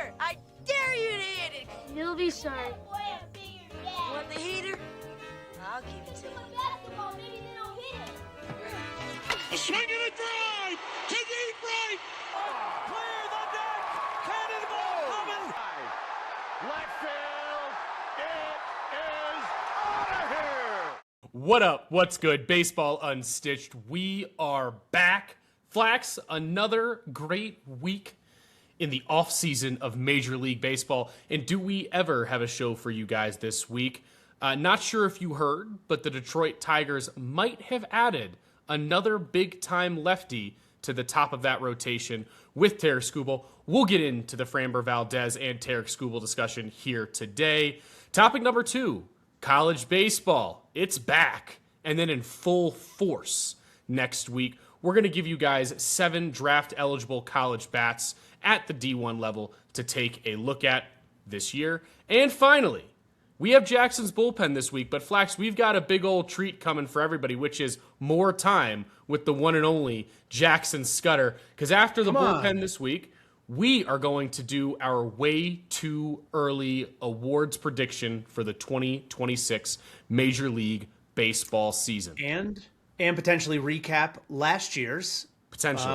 heater! I dare you to hit it! He'll be sorry. Want the heater? I'll give it to you. A swing and a drive to deep right. Clear the deck. Cannonball coming. Left field. It is out of here. What up? What's good? Baseball Unstitched. We are back. Flax, another great week in the off-season of Major League Baseball. And do we ever have a show for you guys this week? Not sure if you heard, but the Detroit Tigers might have added another big-time lefty to the top of that rotation with Tarik Skubal. We'll get into the Framber Valdez and Tarik Skubal discussion here today. Topic number 2, college baseball. It's back, and then in full force next week. We're going to give you guys 7 draft-eligible college bats at the D1 level to take a look at this year. And finally, we have Jackson's bullpen this week, but Flax, we've got a big old treat coming for everybody, which is more time with the one and only Jackson Scudder. Because after the bullpen this week, we are going to do our way too early awards prediction for the 2026 Major League Baseball season. And potentially recap last year's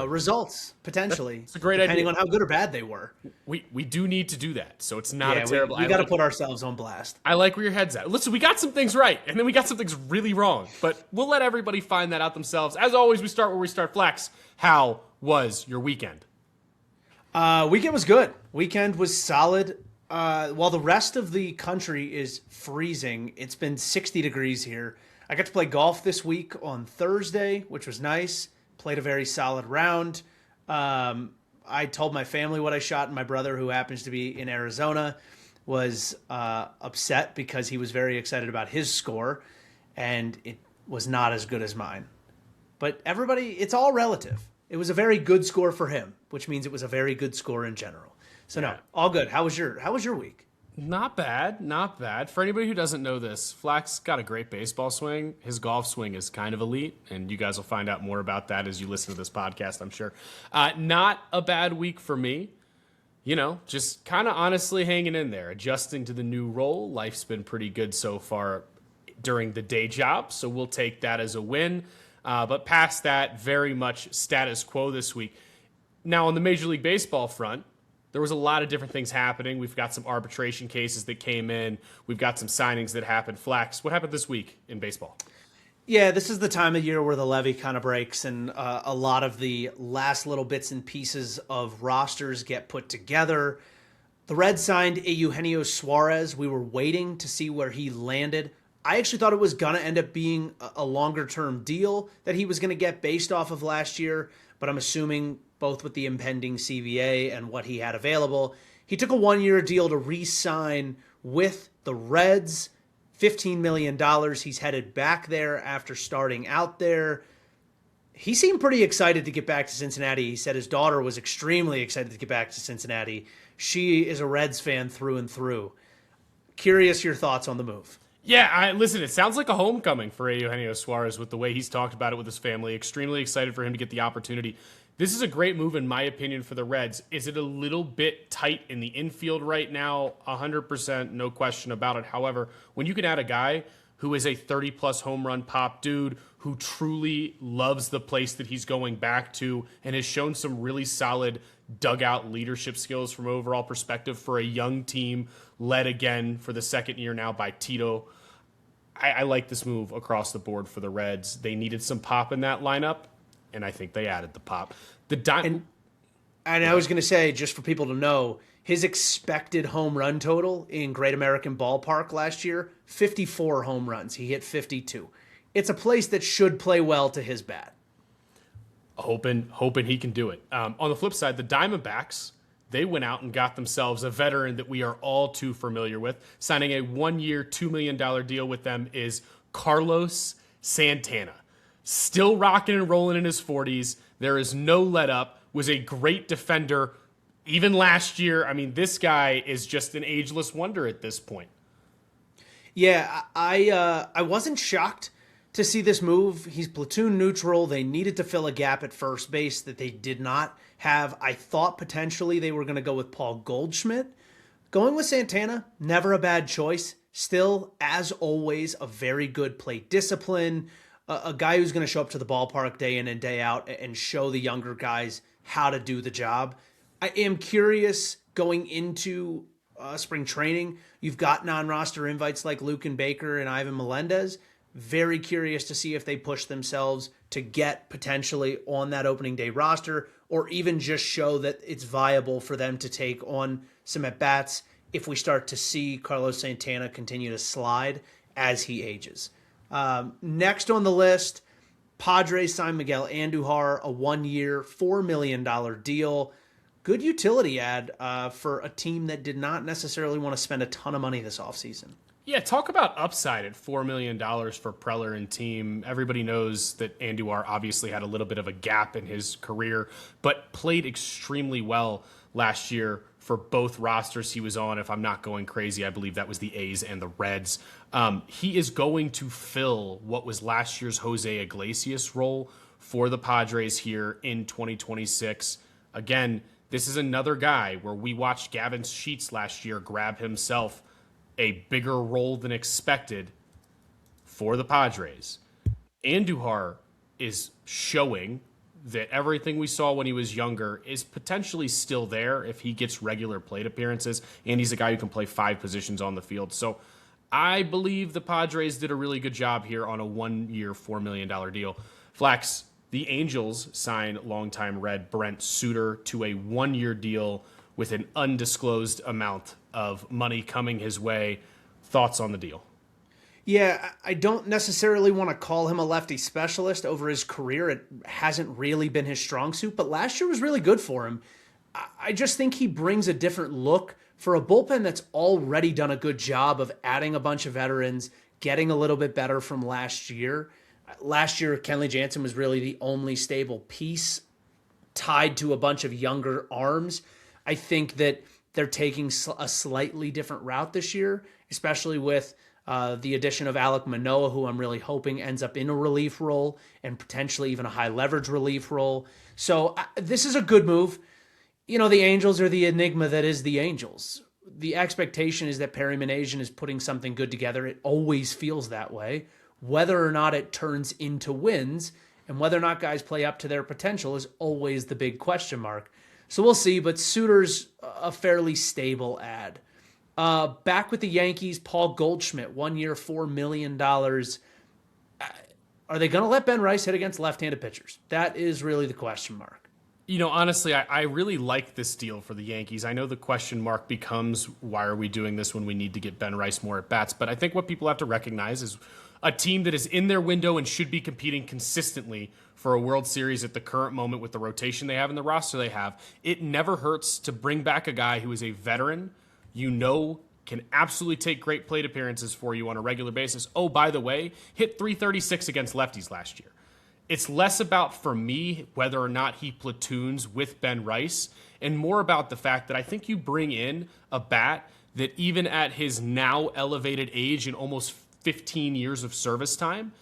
results, potentially. It's a great idea. Depending on how good or bad they were. We do need to do that, so it's not a terrible... We got to put ourselves on blast. I like where your head's at. Listen, we got some things right, and then we got some things really wrong, but we'll let everybody find that out themselves. As always, we start where we start. Flax, how was your weekend? Weekend was good. Weekend was solid. While the rest of the country is freezing, it's been 60 degrees here. I got to play golf this week on Thursday, which was nice. Played a very solid round. I told my family what I shot, and my brother, who happens to be in Arizona, was upset because he was very excited about his score, and it was not as good as mine. But everybody, it's all relative. It was a very good score for him, which means it was a very good score in general. So no, all good. How was your week? Not bad, not bad. For anybody who doesn't know this, Flax got a great baseball swing. His golf swing is kind of elite, and you guys will find out more about that as you listen to this podcast, I'm sure. Not a bad week for me. You know, just kind of honestly hanging in there, adjusting to the new role. Life's been pretty good so far during the day job, so we'll take that as a win. But past that, very much status quo this week. Now, on the Major League Baseball front, there was a lot of different things happening. We've got some arbitration cases that came in. We've got some signings that happened. Flax, what happened this week in baseball? Yeah, this is the time of year where the levee kind of breaks and a lot of the last little bits and pieces of rosters get put together. The Reds signed Eugenio Suarez. We were waiting to see where he landed. I actually thought it was going to end up being a longer-term deal that he was going to get based off of last year, but I'm assuming both with the impending CBA and what he had available, he took a 1-year deal to re-sign with the Reds, $15 million. He's headed back there after starting out there. He seemed pretty excited to get back to Cincinnati. He said his daughter was extremely excited to get back to Cincinnati. She is a Reds fan through and through. Curious your thoughts on the move. Yeah, listen, it sounds like a homecoming for Eugenio Suarez with the way he's talked about it with his family. Extremely excited for him to get the opportunity. This is a great move, in my opinion, for the Reds. Is it a little bit tight in the infield right now? 100%, no question about it. However, when you can add a guy who is a 30-plus home run pop dude, who truly loves the place that he's going back to and has shown some really solid dugout leadership skills from an overall perspective for a young team led again for the second year now by Tito, I like this move across the board for the Reds. They needed some pop in that lineup, and I think they added the pop. And I was going to say, just for people to know, his expected home run total in Great American Ballpark last year, 54 home runs. He hit 52. It's a place that should play well to his bat. Hoping he can do it. On the flip side, the Diamondbacks, they went out and got themselves a veteran that we are all too familiar with. Signing a 1-year, $2 million deal with them is Carlos Santana. Still rocking and rolling in his 40s. There is no let up. Was a great defender even last year. I mean, this guy is just an ageless wonder at this point. Yeah, I wasn't shocked to see this move. He's platoon neutral. They needed to fill a gap at first base that they did not have. I thought potentially they were going to go with Paul Goldschmidt. Going with Santana, never a bad choice. Still, as always, a very good plate discipline. A guy who's going to show up to the ballpark day in and day out and show the younger guys how to do the job. I am curious going into spring training. You've got non-roster invites like Luke Baker and Ivan Melendez. Very curious to see if they push themselves to get potentially on that opening day roster, or even just show that it's viable for them to take on some at-bats if we start to see Carlos Santana continue to slide as he ages. Next on the list, Padres signed Miguel Andujar, a 1-year, $4 million deal. Good utility ad for a team that did not necessarily want to spend a ton of money this offseason. Yeah, talk about upside at $4 million for Preller and team. Everybody knows that Andujar obviously had a little bit of a gap in his career, but played extremely well last year for both rosters he was on. If I'm not going crazy, I believe that was the A's and the Reds. He is going to fill what was last year's Jose Iglesias role for the Padres here in 2026. Again, this is another guy where we watched Gavin Sheets last year grab himself a bigger role than expected for the Padres. Andujar is showing that everything we saw when he was younger is potentially still there if he gets regular plate appearances, and he's a guy who can play 5 positions on the field. So I believe the Padres did a really good job here on a 1-year, $4 million deal. Flax, the Angels signed longtime Red Brent Suter to a 1-year deal with an undisclosed amount of money coming his way. Thoughts on the deal? Yeah, I don't necessarily want to call him a lefty specialist over his career. It hasn't really been his strong suit, but last year was really good for him. I just think he brings a different look for a bullpen that's already done a good job of adding a bunch of veterans, getting a little bit better from last year. Last year, Kenley Jansen was really the only stable piece tied to a bunch of younger arms. I think that they're taking a slightly different route this year, especially with the addition of Alek Manoah, who I'm really hoping ends up in a relief role and potentially even a high leverage relief role. So this is a good move. You know, the Angels are the enigma that is the Angels. The expectation is that Perry Minasian is putting something good together. It always feels that way. Whether or not it turns into wins and whether or not guys play up to their potential is always the big question mark. So we'll see, but Suter's a fairly stable ad. Back with the Yankees, Paul Goldschmidt, 1 year, $4 million. Are they going to let Ben Rice hit against left-handed pitchers? That is really the question mark. You know, honestly, I really like this deal for the Yankees. I know the question mark becomes, why are we doing this when we need to get Ben Rice more at-bats? But I think what people have to recognize is a team that is in their window and should be competing consistently for a World Series at the current moment with the rotation they have and the roster they have. It never hurts to bring back a guy who is a veteran, you know, can absolutely take great plate appearances for you on a regular basis. Oh, by the way, hit .336 against lefties last year. It's less about, for me, whether or not he platoons with Ben Rice, and more about the fact that I think you bring in a bat that even at his now elevated age and almost 15 years of service time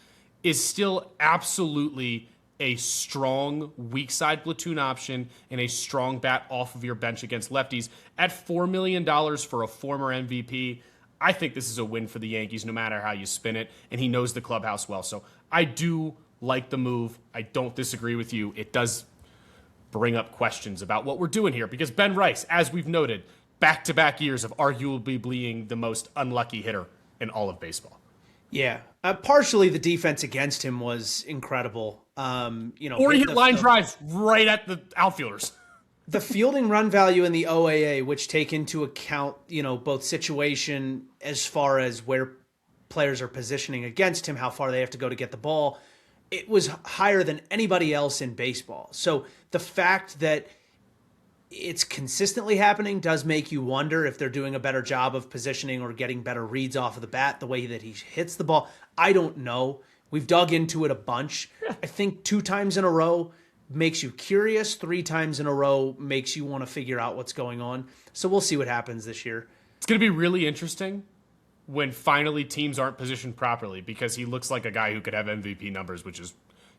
is still absolutely a strong weak side platoon option and a strong bat off of your bench against lefties. At $4 million for a former MVP, I think this is a win for the Yankees no matter how you spin it, and he knows the clubhouse well. So I do like the move. I don't disagree with you. It does bring up questions about what we're doing here because Ben Rice, as we've noted, back-to-back years of arguably being the most unlucky hitter in all of baseball. Yeah. Partially the defense against him was incredible. Or he hit line drives right at the outfielders. The fielding run value in the OAA, which take into account, both situation as far as where players are positioning against him, how far they have to go to get the ball, it was higher than anybody else in baseball. So the fact that it's consistently happening does make you wonder if they're doing a better job of positioning or getting better reads off of the bat, the way that he hits the ball. I don't know. We've dug into it a bunch. I think 2 times in a row makes you curious. 3 times in a row makes you want to figure out what's going on. So we'll see what happens this year. It's going to be really interesting when finally teams aren't positioned properly, because he looks like a guy who could have MVP numbers, which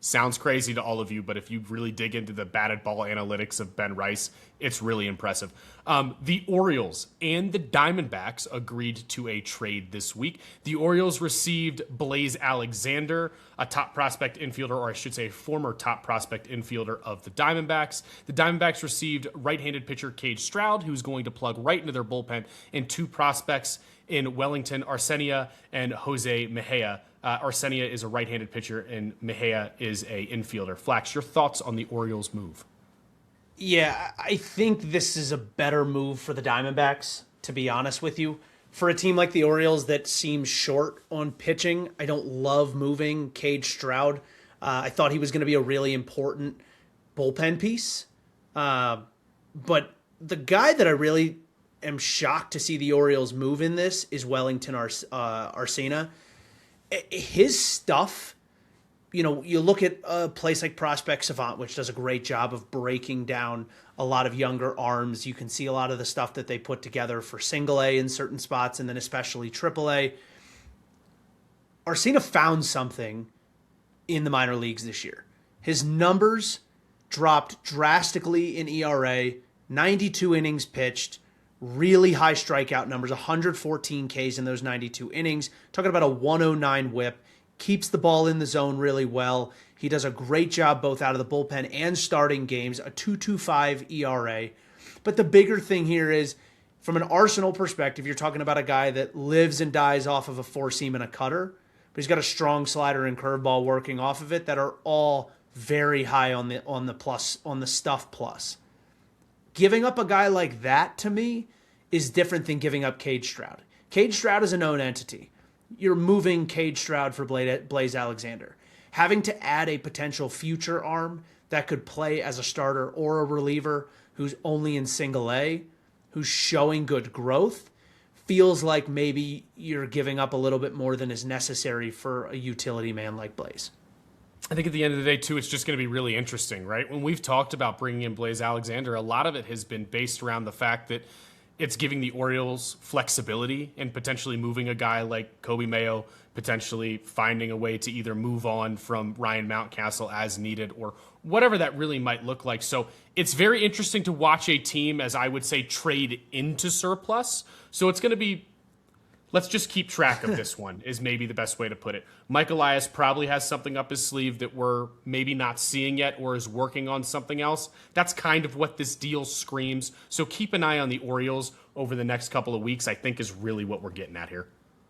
sounds crazy to all of you, but if you really dig into the batted ball analytics of Ben Rice, it's really impressive. The Orioles and the Diamondbacks agreed to a trade this week. The Orioles received Blaze Alexander, a top prospect infielder, or I should say former top prospect infielder of the Diamondbacks. The Diamondbacks received right-handed pitcher Cade Stroud, who's going to plug right into their bullpen, and two prospects in Wellington Arcenia and Jose Mejia. Arcenia is a right-handed pitcher, and Mejia is a infielder. Flax, your thoughts on the Orioles' move? Yeah, I think this is a better move for the Diamondbacks, to be honest with you. For a team like the Orioles that seems short on pitching, I don't love moving Cade Stroud. I thought he was going to be a really important bullpen piece. But the guy that I really am shocked to see the Orioles move in this is Wellington Arcenia. His stuff, you look at a place like Prospect Savant, which does a great job of breaking down a lot of younger arms. You can see a lot of the stuff that they put together for single A in certain spots, and then especially triple A. Arcenia found something in the minor leagues this year. His numbers dropped drastically in ERA, 92 innings pitched, really high strikeout numbers, 114 Ks in those 92 innings. Talking about a 109 whip. Keeps the ball in the zone really well. He does a great job both out of the bullpen and starting games, a 2.25 ERA. But the bigger thing here is, from an Arsenal perspective, you're talking about a guy that lives and dies off of a four-seam and a cutter, but he's got a strong slider and curveball working off of it that are all very high on the stuff plus. Giving up a guy like that, to me, is different than giving up Cade Stroud. Cade Stroud is a known entity. You're moving Cade Stroud for Blaze Alexander. Having to add a potential future arm that could play as a starter or a reliever who's only in single A, who's showing good growth, feels like maybe you're giving up a little bit more than is necessary for a utility man like Blaze. I think at the end of the day, too, it's just going to be really interesting, right? When we've talked about bringing in Blaze Alexander, a lot of it has been based around the fact that it's giving the Orioles flexibility and potentially moving a guy like Kobe Mayo, potentially finding a way to either move on from Ryan Mountcastle as needed or whatever that really might look like. So it's very interesting to watch a team, as I would say, trade into surplus. So it's going to be, let's just keep track of this one is maybe the best way to put it. Mike Elias probably has something up his sleeve that we're maybe not seeing yet or is working on something else. That's kind of what this deal screams. So keep an eye on the Orioles over the next couple of weeks, I think is really what we're getting at here.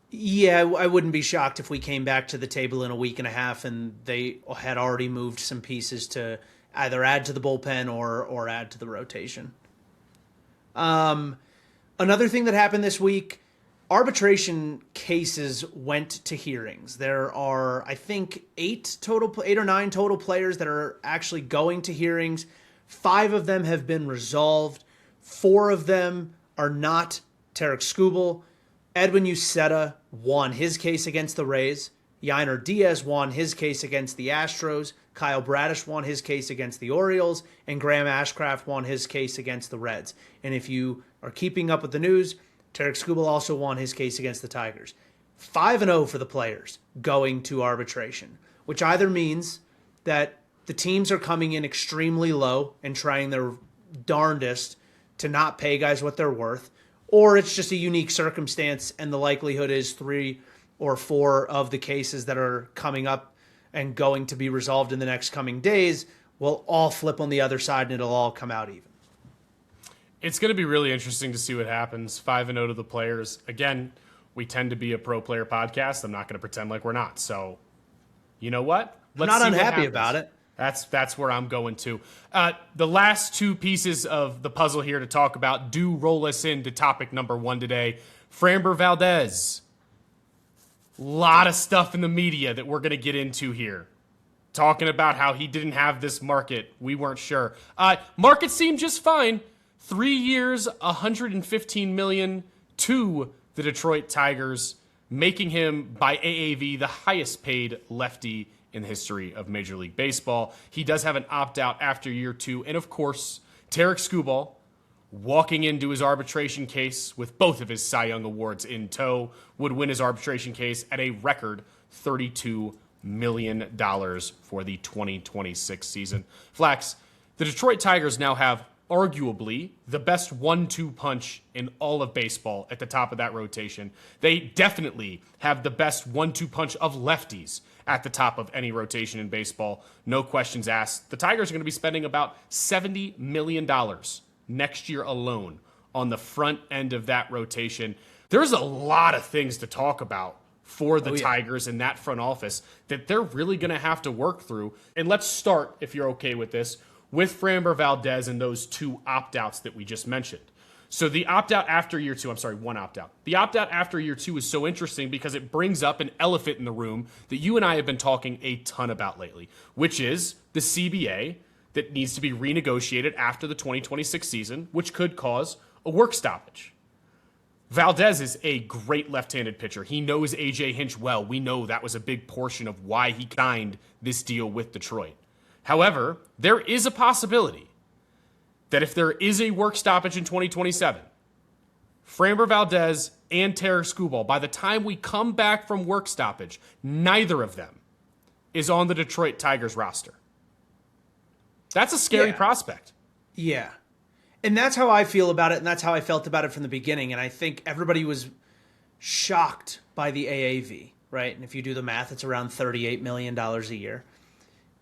Yeah, I wouldn't be shocked if we came back to the table in a week and a half and they had already moved some pieces to either add to the bullpen or add to the rotation. Another thing that happened this week, arbitration cases went to hearings. There are, I think, 8 or 9 total players that are actually going to hearings. 5 of them have been resolved. 4 of them are not. Tarik Skubal, Edwin Uceta won his case against the Rays. Yainer Diaz won his case against the Astros. Kyle Bradish won his case against the Orioles. And Graham Ashcraft won his case against the Reds. And if you are keeping up with the news, Tarik Skubal also won his case against the Tigers. 5-0 for the players going to arbitration, which either means that the teams are coming in extremely low and trying their darndest to not pay guys what they're worth, or it's just a unique circumstance and the likelihood is 3 or 4 of the cases that are coming up and going to be resolved in the next coming days will all flip on the other side and it'll all come out even. It's going to be really interesting to see what happens. 5-0 to the players. Again, we tend to be a pro player podcast. I'm not going to pretend like we're not. So, you know what? I'm not unhappy about it. That's where I'm going to. The last 2 pieces of the puzzle here to talk about do roll us into topic number 1 today. Framber Valdez. A lot of stuff in the media that we're going to get into here. Talking about how he didn't have this market. We weren't sure. Market seemed just fine. 3 years, $115 million to the Detroit Tigers, making him, by AAV, the highest paid lefty in the history of Major League Baseball. He does have an opt-out after year 2. And, of course, Tarik Skubal, walking into his arbitration case with both of his Cy Young awards in tow, would win his arbitration case at a record $32 million for the 2026 season. Flax, the Detroit Tigers now have arguably the best 1-2 punch in all of baseball at the top of that rotation. They definitely have the best 1-2 punch of lefties at the top of any rotation in baseball. No questions asked. The Tigers are going to be spending about $70 million next year alone on the front end of that rotation. There's a lot of things to talk about for the Tigers in that front office that they're really going to have to work through. And let's start, if you're okay with this, with Framber Valdez and those two opt-outs that we just mentioned. So the opt-out after year two, one opt-out. The opt-out after year two is so interesting because it brings up an elephant in the room that you and I have been talking a ton about lately, which is the CBA that needs to be renegotiated after the 2026 season, which could cause a work stoppage. Valdez is a great left-handed pitcher. He knows A.J. Hinch well. We know that was a big portion of why he signed this deal with Detroit. However, there is a possibility that if there is a work stoppage in 2027, Framber Valdez and Tarik Skubal, by the time we come back from work stoppage, neither of them is on the Detroit Tigers roster. That's a scary prospect. Yeah. And that's how I feel about it, and that's how I felt about it from the beginning. And I think everybody was shocked by the AAV, right? And if you do the math, it's around $38 million a year.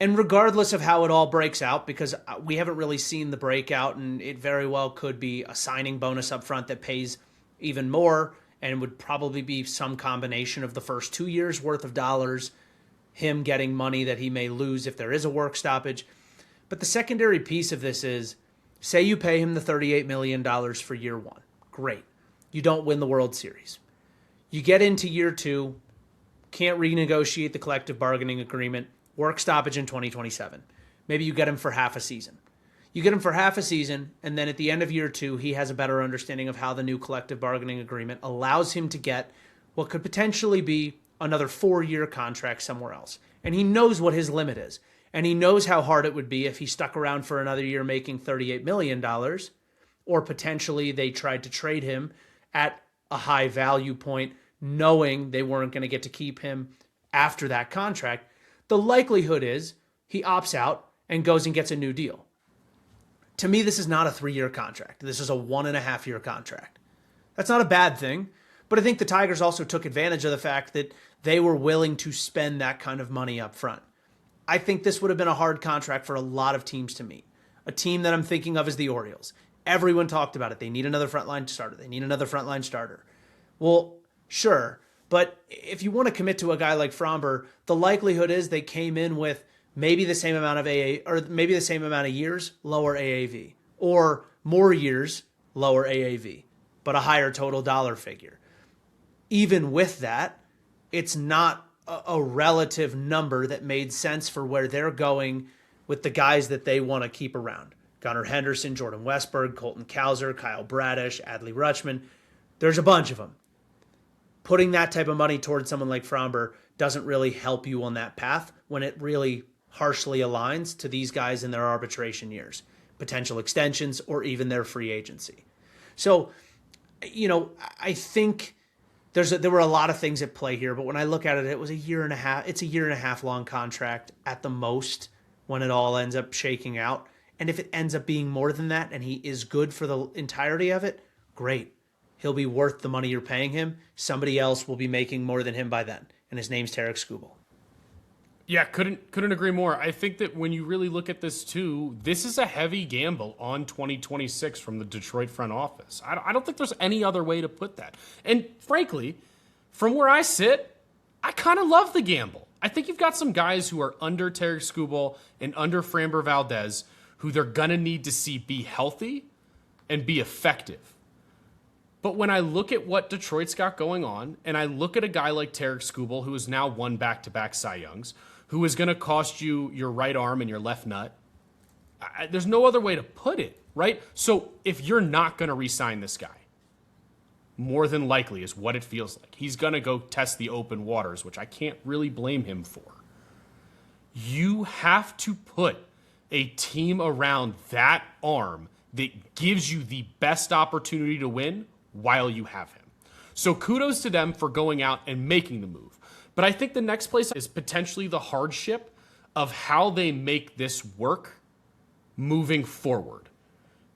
And regardless of how it all breaks out, because we haven't really seen the breakout, and it very well could be a signing bonus up front that pays even more and would probably be some combination of the first 2 years worth of dollars, him getting money that he may lose if there is a work stoppage. But the secondary piece of this is, say you pay him the $38 million for year one. Great. You don't win the World Series. You get into year two, can't renegotiate the collective bargaining agreement, work stoppage in 2027. Maybe you get him for half a season. You get him for half a season, and then at the end of year two, he has a better understanding of how the new collective bargaining agreement allows him to get what could potentially be another 4-year contract somewhere else. And he knows what his limit is. And he knows how hard it would be if he stuck around for another year making $38 million, or potentially they tried to trade him at a high value point, knowing they weren't going to get to keep him after that contract. The likelihood is he opts out and goes and gets a new deal. To me, this is not a 3-year contract. This is a 1.5-year contract. That's not a bad thing, but I think the Tigers also took advantage of the fact that they were willing to spend that kind of money up front. I think this would have been a hard contract for a lot of teams to meet. A team that I'm thinking of is the Orioles. Everyone talked about it. They need another frontline starter. They need another frontline starter. Well, sure. But if you want to commit to a guy like Framber, the likelihood is they came in with maybe the same amount of maybe the same amount of years, lower AAV, or more years, lower AAV, but a higher total dollar figure. Even with that, it's not a relative number that made sense for where they're going with the guys that they want to keep around. Gunnar Henderson, Jordan Westberg, Colton Cowser, Kyle Bradish, Adley Rutschman. There's a bunch of them. Putting that type of money towards someone like Framber doesn't really help you on that path when it really harshly aligns to these guys in their arbitration years, potential extensions, or even their free agency. So, I think there were a lot of things at play here, but when I look at it, it was a year and a half. It's a year and a half long contract at the most when it all ends up shaking out. And if it ends up being more than that and he is good for the entirety of it, great. He'll be worth the money you're paying him. Somebody else will be making more than him by then. And his name's Tarik Skubal. Yeah, couldn't agree more. I think that when you really look at this too, this is a heavy gamble on 2026 from the Detroit front office. I don't think there's any other way to put that. And frankly, from where I sit, I kind of love the gamble. I think you've got some guys who are under Tarik Skubal and under Framber Valdez who they're going to need to see be healthy and be effective. But when I look at what Detroit's got going on, and I look at a guy like Tarik Skubal, who has now won back-to-back Cy Youngs, who is going to cost you your right arm and your left nut, there's no other way to put it, right? So if you're not going to re-sign this guy, more than likely is what it feels like. He's going to go test the open waters, which I can't really blame him for. You have to put a team around that arm that gives you the best opportunity to win while you have him. So kudos to them for going out and making the move. But I think the next place is potentially the hardship of how they make this work moving forward.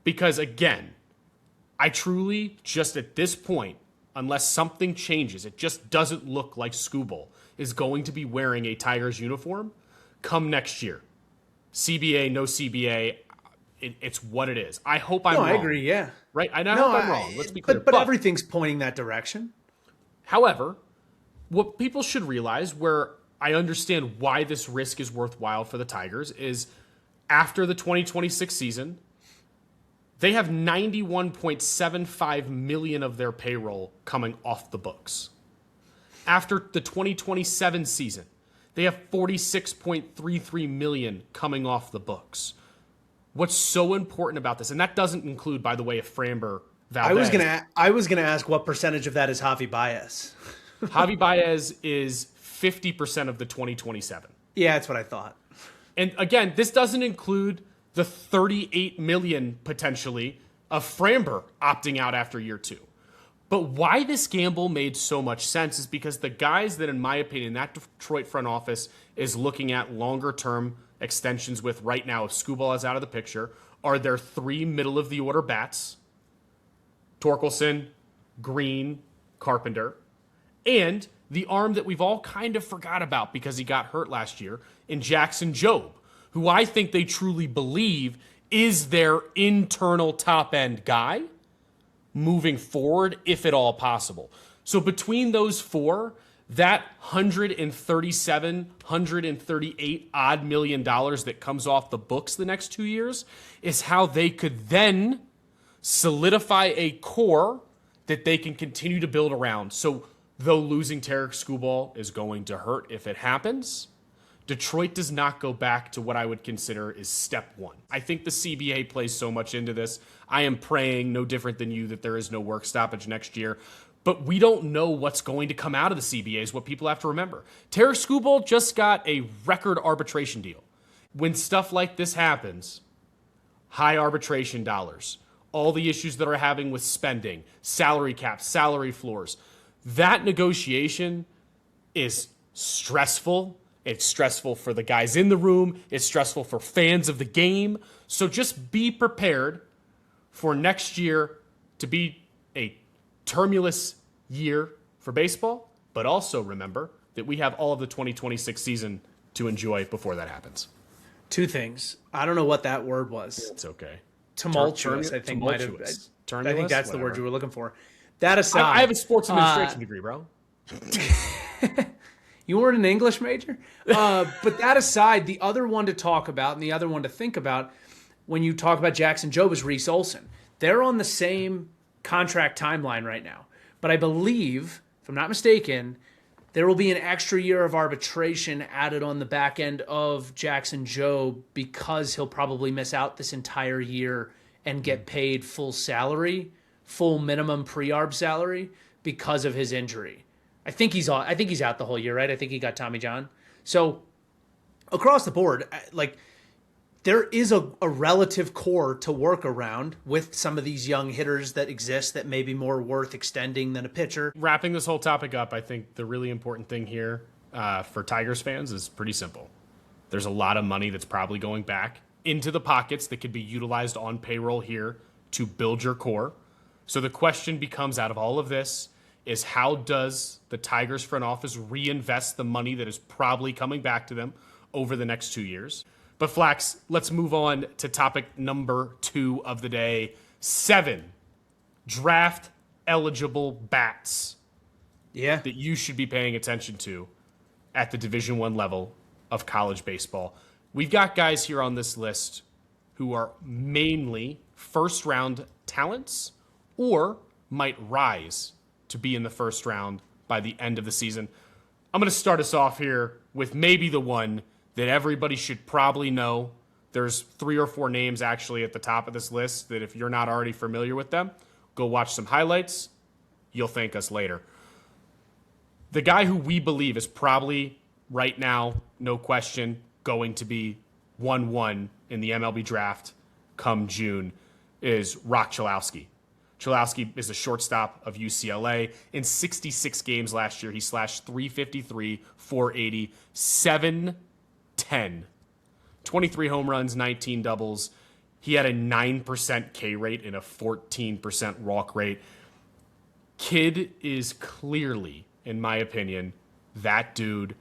Because again, I truly, just at this point, unless something changes, it just doesn't look like Skubal is going to be wearing a Tigers uniform come next year. CBA, no CBA, it's what it is. I hope I'm wrong. I agree, yeah. Right? I hope I'm wrong. Let's be clear. But everything's pointing that direction. However, what people should realize, where I understand why this risk is worthwhile for the Tigers, is after the 2026 season, they have $91.75 million of their payroll coming off the books. After the 2027 season, they have $46.33 million coming off the books. What's so important about this, and that doesn't include, by the way, a Framber Valdez. I was gonna ask what percentage of that is Javi Baez. Javi Baez is 50% of the 2027. Yeah, that's what I thought. And again, this doesn't include the $38 million potentially of Framber opting out after year 2. But why this gamble made so much sense is because the guys that, in my opinion, that Detroit front office is looking at longer-term extensions with right now, if Skubal is out of the picture, are their 3 middle-of-the-order bats, Torkelson, Green, Carpenter, and the arm that we've all kind of forgot about because he got hurt last year in Jackson Jobe, who I think they truly believe is their internal top-end guy moving forward, if at all possible. So between those 4, that 137, 138 odd million dollars that comes off the books the next 2 years is how they could then solidify a core that they can continue to build around. So though losing Tarik Skubal is going to hurt if it happens, Detroit does not go back to what I would consider is step 1. I think the CBA plays so much into this. I am praying, no different than you, that there is no work stoppage next year. But we don't know what's going to come out of the CBA is what people have to remember. Tarik Skubal just got a record arbitration deal. When stuff like this happens, high arbitration dollars, all the issues that are having with spending, salary caps, salary floors, that negotiation is stressful. It's stressful for the guys in the room. It's stressful for fans of the game. So just be prepared for next year to be a tumultuous year for baseball, but also remember that we have all of the 2026 season to enjoy before that happens. 2 things. I don't know what that word was. It's okay. Tumultuous, I think might have. I think that's the word you were looking for. That aside, I have a sports administration degree, bro. You weren't an English major? But that aside, the other one to talk about and the other one to think about when you talk about Jackson Jobe is Reese Olson. They're on the same contract timeline right now. But I believe, if I'm not mistaken, there will be an extra year of arbitration added on the back end of Jackson Jobe because he'll probably miss out this entire year and get paid full salary, full minimum pre-arb salary because of his injury. I think he's out the whole year, right? I think he got Tommy John. So across the board, like there is a relative core to work around with some of these young hitters that exist that may be more worth extending than a pitcher. Wrapping this whole topic up, I think the really important thing here for Tigers fans is pretty simple. There's a lot of money that's probably going back into the pockets that could be utilized on payroll here to build your core. So the question becomes, out of all of this, is how does the Tigers front office reinvest the money that is probably coming back to them over the next 2 years? But Flax, let's move on to topic number 2 of the day. 7 draft eligible bats that you should be paying attention to at the Division I level of college baseball. We've got guys here on this list who are mainly first-round talents or might rise to be in the first round by the end of the season. I'm going to start us off here with maybe the one that everybody should probably know. There's 3 or 4 names actually at the top of this list that if you're not already familiar with them, go watch some highlights. You'll thank us later. The guy who we believe is probably right now, no question, going to be 1-1 in the MLB draft come June is Roch Cholowsky. Cholowsky is a shortstop of UCLA. In 66 games last year, he slashed 353, 480, 710, 23 home runs, 19 doubles. He had a 9% K rate and a 14% walk rate. Kid is clearly, in my opinion, that dude.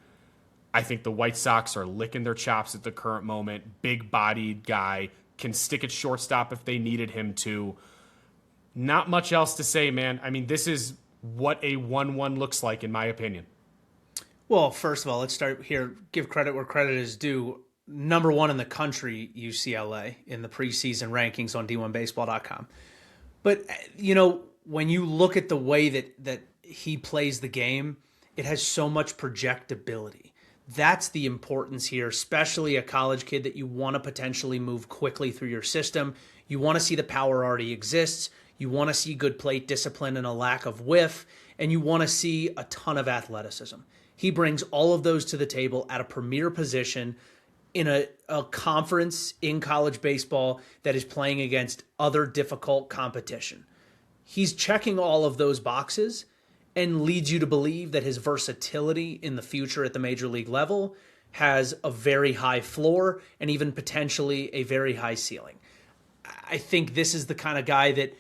I think the White Sox are licking their chops at the current moment. Big-bodied guy, can stick at shortstop if they needed him to. Not much else to say, man. I mean, this is what a 1-1 looks like, in my opinion. Well, first of all, let's start here. Give credit where credit is due. Number 1 in the country, UCLA, in the preseason rankings on D1Baseball.com. But, when you look at the way that he plays the game, it has so much projectability. That's the importance here, especially a college kid that you want to potentially move quickly through your system. You want to see the power already exists. You want to see good plate discipline and a lack of whiff, and you want to see a ton of athleticism. He brings all of those to the table at a premier position in a conference in college baseball that is playing against other difficult competition. He's checking all of those boxes and leads you to believe that his versatility in the future at the major league level has a very high floor and even potentially a very high ceiling. I think this is the kind of guy that,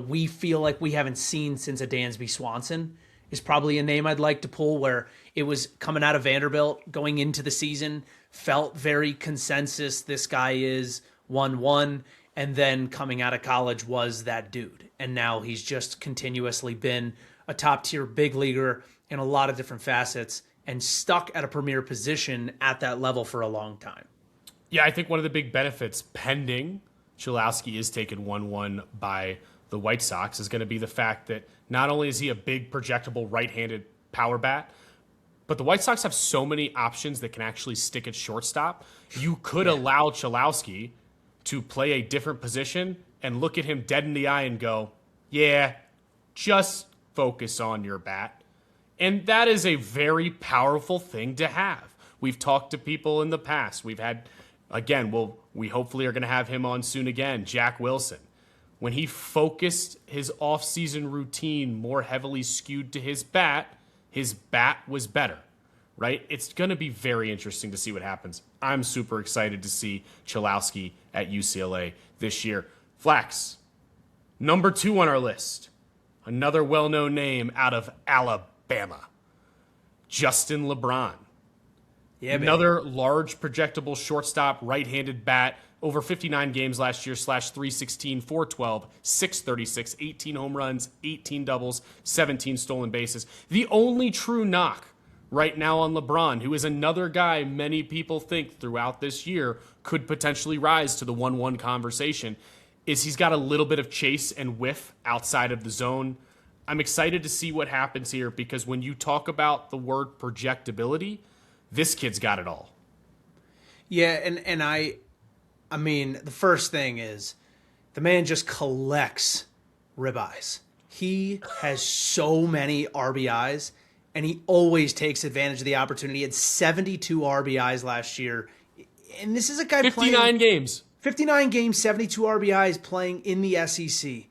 we feel like we haven't seen since a Dansby Swanson is probably a name I'd like to pull, where it was coming out of Vanderbilt going into the season, felt very consensus. This guy is 1-1. And then coming out of college was that dude. And now he's just continuously been a top tier big leaguer in a lot of different facets and stuck at a premier position at that level for a long time. Yeah, I think one of the big benefits pending Cholowsky is taken 1-1 by the White Sox is going to be the fact that not only is he a big projectable right-handed power bat, but the White Sox have so many options that can actually stick at shortstop. You could allow Cholowsky to play a different position and look at him dead in the eye and go, yeah, just focus on your bat. And that is a very powerful thing to have. We've talked to people in the past. We've had, again, we hopefully are going to have him on soon again, Jack Wilson. When he focused his offseason routine more heavily skewed to his bat was better, right? It's going to be very interesting to see what happens. I'm super excited to see Cholowsky at UCLA this year. Flax, number 2 on our list, another well-known name out of Alabama, Justin LeBron. Yeah, another large projectable shortstop, right-handed bat, over 59 games last year, slashed 316, 412, 636, 18 home runs, 18 doubles, 17 stolen bases. The only true knock right now on LeBron, who is another guy many people think throughout this year could potentially rise to the 1-1 conversation, is he's got a little bit of chase and whiff outside of the zone. I'm excited to see what happens here because when you talk about the word projectability, this kid's got it all. Yeah, and I mean, the first thing is the man just collects ribeyes. He has so many RBIs, and he always takes advantage of the opportunity. He had 72 RBIs last year. And this is a guy 59 games. 59 games, 72 RBIs playing in the SEC.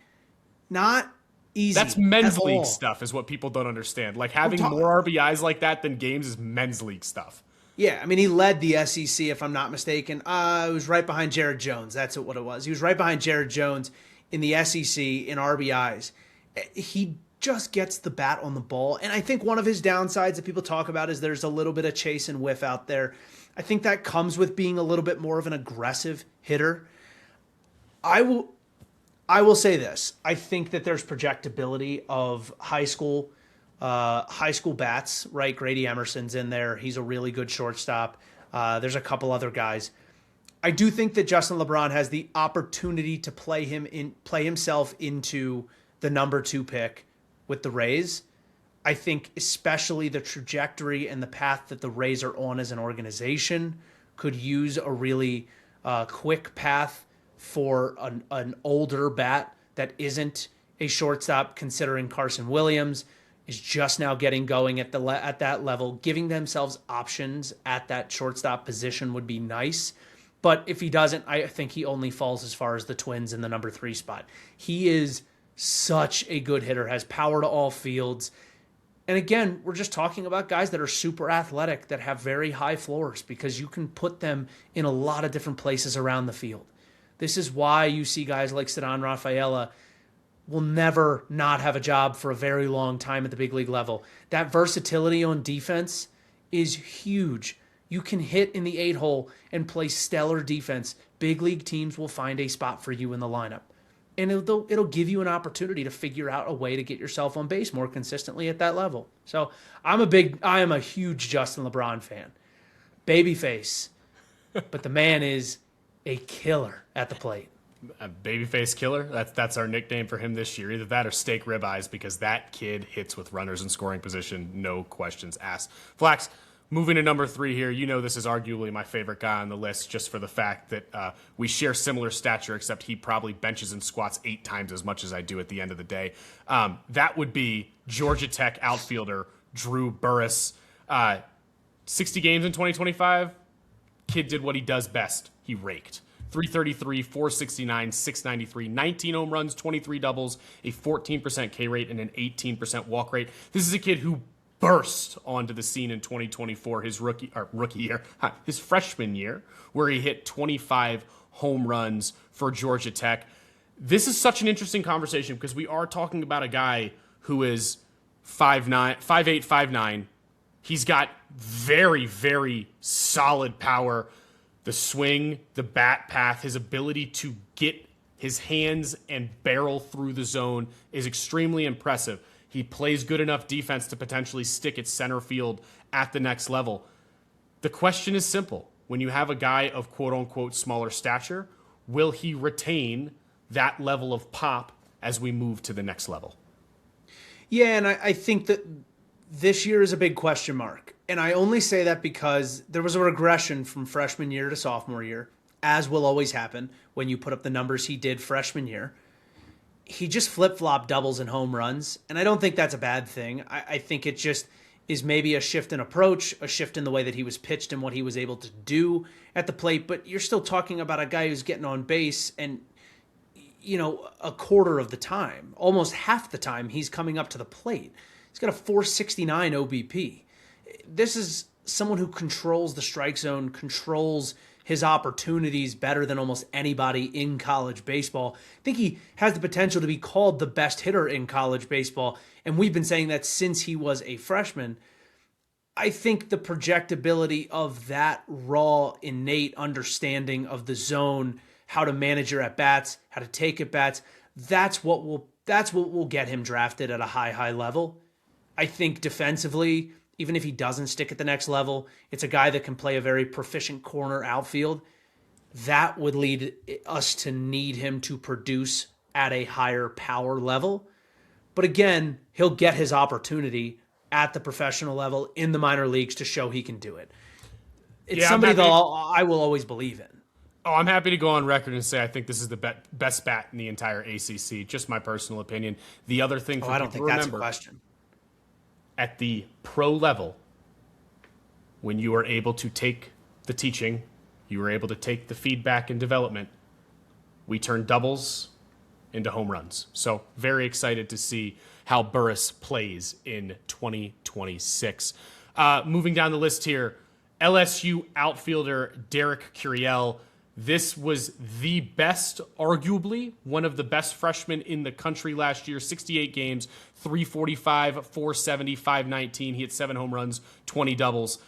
Not easy. That's men's league stuff is what people don't understand. Like having more RBIs like that than games is men's league stuff. Yeah, I mean, he led the SEC, if I'm not mistaken. It was right behind Jared Jones. That's what it was. He was right behind Jared Jones in the SEC in RBIs. He just gets the bat on the ball. And I think one of his downsides that people talk about is there's a little bit of chase and whiff out there. I think that comes with being a little bit more of an aggressive hitter. I will say this. I think that there's projectability of high school bats, right? Grady Emerson's in there. He's a really good shortstop. There's a couple other guys. I do think that Justin LeBron has the opportunity to play himself into the number 2 pick with the Rays. I think especially the trajectory and the path that the Rays are on as an organization could use a really quick path for an older bat that isn't a shortstop, considering Carson Williams is just now getting going at that level. Giving themselves options at that shortstop position would be nice. But if he doesn't, I think he only falls as far as the Twins in the number 3 spot. He is such a good hitter, has power to all fields. And again, we're just talking about guys that are super athletic, that have very high floors, because you can put them in a lot of different places around the field. This is why you see guys like Ceddanne Rafaela will never not have a job for a very long time at the big league level. That versatility on defense is huge. You can hit in the 8-hole and play stellar defense. Big league teams will find a spot for you in the lineup. And it'll give you an opportunity to figure out a way to get yourself on base more consistently at that level. So I am a huge Justin LeBron fan. Babyface. But the man is a killer at the plate. A babyface killer? That's our nickname for him this year. Either that or steak ribeyes, because that kid hits with runners in scoring position, no questions asked. Flax, moving to number 3 here, you know this is arguably my favorite guy on the list, just for the fact that we share similar stature, except he probably benches and squats 8 times as much as I do at the end of the day. That would be Georgia Tech outfielder Drew Burress. 60 games in 2025. Kid did what he does best. He raked. 333, 469, 693, 19 home runs, 23 doubles, a 14% K rate, and an 18% walk rate. This is a kid who burst onto the scene in 2024, his his freshman year, where he hit 25 home runs for Georgia Tech. This is such an interesting conversation because we are talking about a guy who is 5'8", 5'9". He's got very, very solid power. The swing, the bat path, his ability to get his hands and barrel through the zone is extremely impressive. He plays good enough defense to potentially stick at center field at the next level. The question is simple. When you have a guy of quote-unquote smaller stature, will he retain that level of pop as we move to the next level? Yeah, and I think that this year is a big question mark. And I only say that because there was a regression from freshman year to sophomore year, as will always happen when you put up the numbers he did freshman year. He just flip-flopped doubles and home runs, and I don't think that's a bad thing. I think it just is maybe a shift in approach, a shift in the way that he was pitched and what he was able to do at the plate, but you're still talking about a guy who's getting on base and, you know, a quarter of the time, almost half the time he's coming up to the plate. He's got a 469 OBP. This is someone who controls the strike zone, controls his opportunities better than almost anybody in college baseball. I think he has the potential to be called the best hitter in college baseball, and we've been saying that since he was a freshman. I think the projectability of that raw, innate understanding of the zone, how to manage your at-bats, how to take at-bats, that's what will get him drafted at a high level. I think defensively, even if he doesn't stick at the next level, it's a guy that can play a very proficient corner outfield. That would lead us to need him to produce at a higher power level. But again, he'll get his opportunity at the professional level in the minor leagues to show he can do it. It's somebody that I will always believe in. Oh, I'm happy to go on record and say I think this is the best bat in the entire ACC. Just my personal opinion. The other thing for I don't people think to that's remember, a question. at the pro level, when you are able to take the teaching, you are able to take the feedback and development, we turn doubles into home runs. So very excited to see how Burress plays in 2026. Moving down the list here, LSU outfielder Derek Curiel. This was the best, arguably, one of the best freshmen in the country last year. 68 games, 345, 470, 519. He hit 7 home runs, 20 doubles.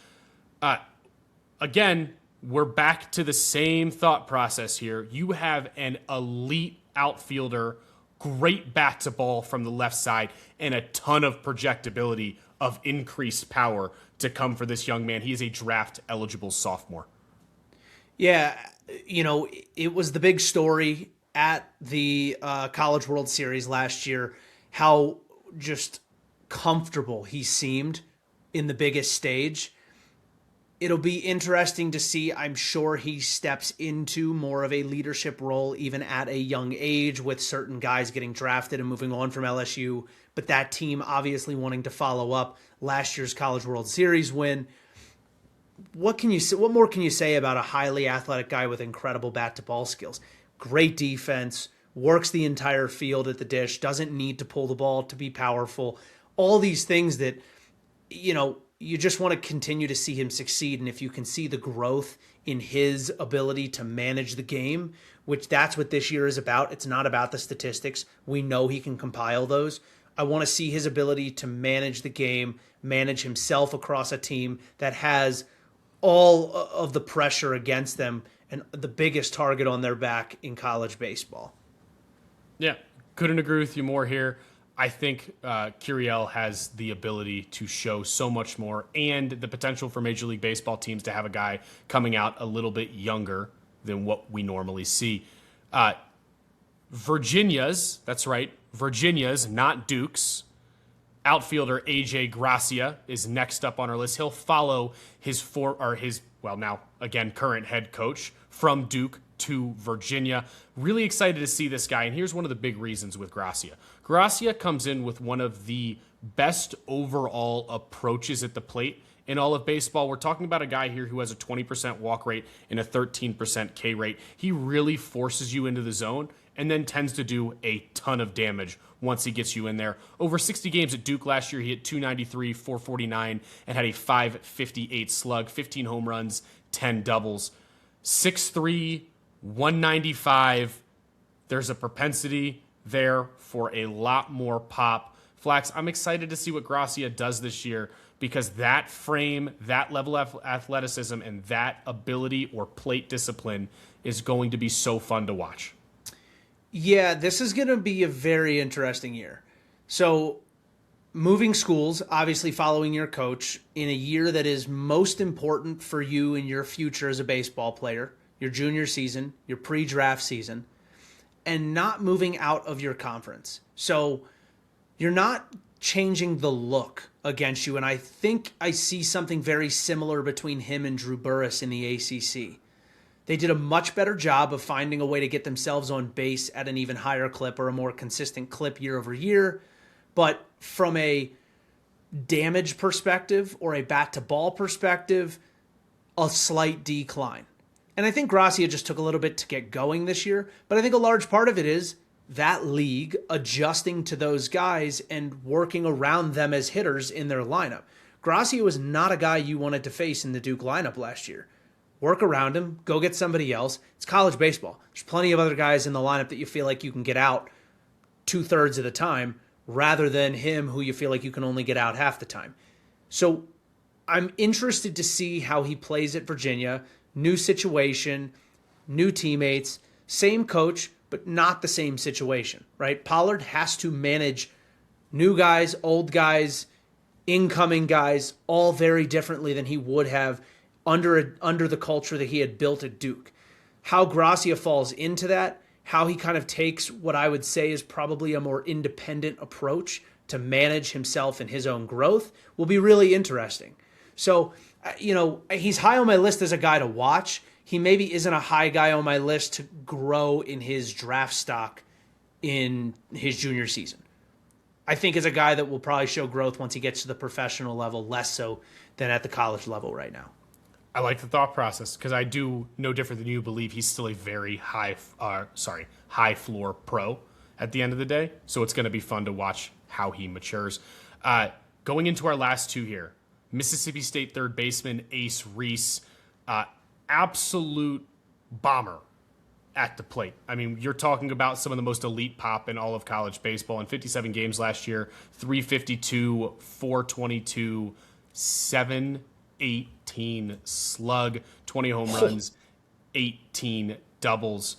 Again, we're back to the same thought process here. You have an elite outfielder, great bat to ball from the left side, and a ton of projectability of increased power to come for this young man. He is a draft-eligible sophomore. Yeah, you know, it was the big story at the College World Series last year, how just comfortable he seemed in the biggest stage. It'll be interesting to see. I'm sure he steps into more of a leadership role even at a young age, with certain guys getting drafted and moving on from LSU, but that team obviously wanting to follow up last year's College World Series win. what can you say? What more can you say about a highly athletic guy with incredible bat to ball skills? Great defense, works the entire field at the dish, doesn't need to pull the ball to be powerful. All these things that, you just want to continue to see him succeed. And if you can see the growth in his ability to manage the game, which that's what this year is about. It's not about the statistics. We know he can compile those. I want to see his ability to manage the game, manage himself across a team that has all of the pressure against them and the biggest target on their back in college baseball. Yeah, couldn't agree with you more here. I think Curiel has the ability to show so much more and the potential for Major League Baseball teams to have a guy coming out a little bit younger than what we normally see. Virginia's, that's right, Virginia's, not Duke's, outfielder AJ Gracia is next up on our list. He'll follow his now again current head coach from Duke to Virginia. Really excited to see this guy, and here's one of the big reasons with Gracia. Gracia comes in with one of the best overall approaches at the plate in all of baseball. We're talking about a guy here who has a 20% walk rate and a 13% K rate. He really forces you into the zone and then tends to do a ton of damage once he gets you in there. Over 60 games at Duke last year, he hit 293, 449, and had a 558 slug, 15 home runs, 10 doubles. 6'3", 195. There's a propensity there for a lot more pop. Flax, I'm excited to see what Gracia does this year because that frame, that level of athleticism, and that ability or plate discipline is going to be so fun to watch. Yeah, this is going to be a very interesting year. So, moving schools, obviously following your coach in a year that is most important for you in your future as a baseball player, your junior season, your pre-draft season, and not moving out of your conference. So, you're not changing the look against you, and I think I see something very similar between him and Drew Burress in the ACC. They did a much better job of finding a way to get themselves on base at an even higher clip or a more consistent clip year over year. But from a damage perspective or a bat-to-ball perspective, a slight decline. And I think Gracia just took a little bit to get going this year, but I think a large part of it is that league adjusting to those guys and working around them as hitters in their lineup. Gracia was not a guy you wanted to face in the Duke lineup last year. Work around him, go get somebody else. It's college baseball. There's plenty of other guys in the lineup that you feel like you can get out 2/3 of the time rather than him who you feel like you can only get out half the time. So I'm interested to see how he plays at Virginia. New situation, new teammates, same coach, but not the same situation, right? Pollard has to manage new guys, old guys, incoming guys, all very differently than he would have under the culture that he had built at Duke. How Gracia falls into that, how he kind of takes what I would say is probably a more independent approach to manage himself and his own growth will be really interesting. So, he's high on my list as a guy to watch. He maybe isn't a high guy on my list to grow in his draft stock in his junior season. I think as a guy that will probably show growth once he gets to the professional level, less so than at the college level right now. I like the thought process because I do, no different than you, believe he's still a very high floor pro at the end of the day. So it's going to be fun to watch how he matures. Going into our last two here, Mississippi State third baseman Ace Reese, absolute bomber at the plate. I mean, you're talking about some of the most elite pop in all of college baseball. In 57 games last year, 352, 422, 718 slug, 20 home runs, 18 doubles.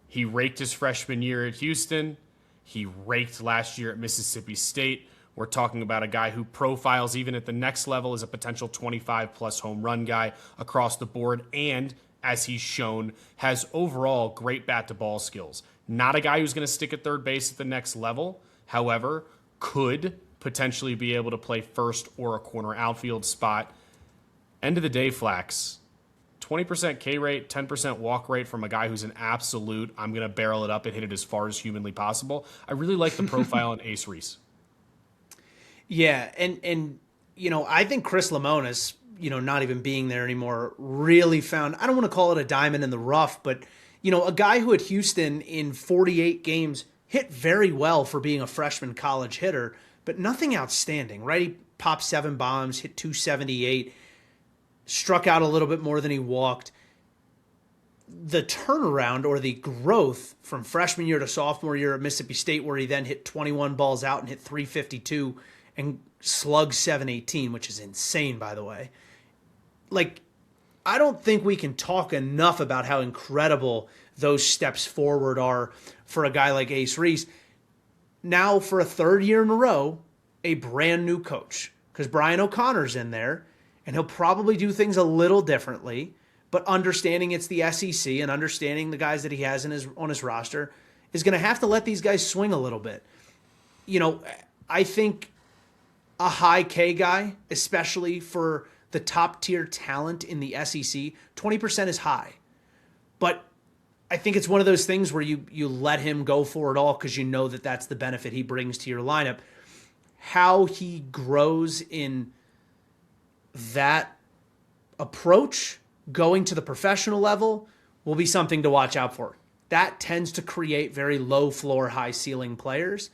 He raked his freshman year at Houston. He raked last year at Mississippi State. We're talking about a guy who profiles even at the next level as a potential 25-plus home run guy across the board and, as he's shown, has overall great bat-to-ball skills. Not a guy who's going to stick at third base at the next level, however, could potentially be able to play first or a corner outfield spot. End of the day, Flax, 20% K rate, 10% walk rate from a guy who's an absolute, I'm going to barrel it up and hit it as far as humanly possible. I really like the profile on Ace Reese. Yeah, and I think Chris Lemonis, not even being there anymore, really found, I don't want to call it a diamond in the rough, but, a guy who at Houston in 48 games hit very well for being a freshman college hitter, but nothing outstanding, right? He popped 7 bombs, hit 278, struck out a little bit more than he walked. The turnaround or the growth from freshman year to sophomore year at Mississippi State, where he then hit 21 balls out and hit 352 and slugged 718, which is insane, by the way. I don't think we can talk enough about how incredible those steps forward are for a guy like Ace Reese. Now, for a third year in a row, a brand new coach, because Brian O'Connor's in there, and he'll probably do things a little differently. But understanding it's the SEC and understanding the guys that he has on his roster is going to have to let these guys swing a little bit. I think a high K guy, especially for the top tier talent in the SEC, 20% is high. But I think it's one of those things where you let him go for it all because you know that that's the benefit he brings to your lineup. How he grows in that approach going to the professional level will be something to watch out for. That tends to create very low floor, high ceiling players.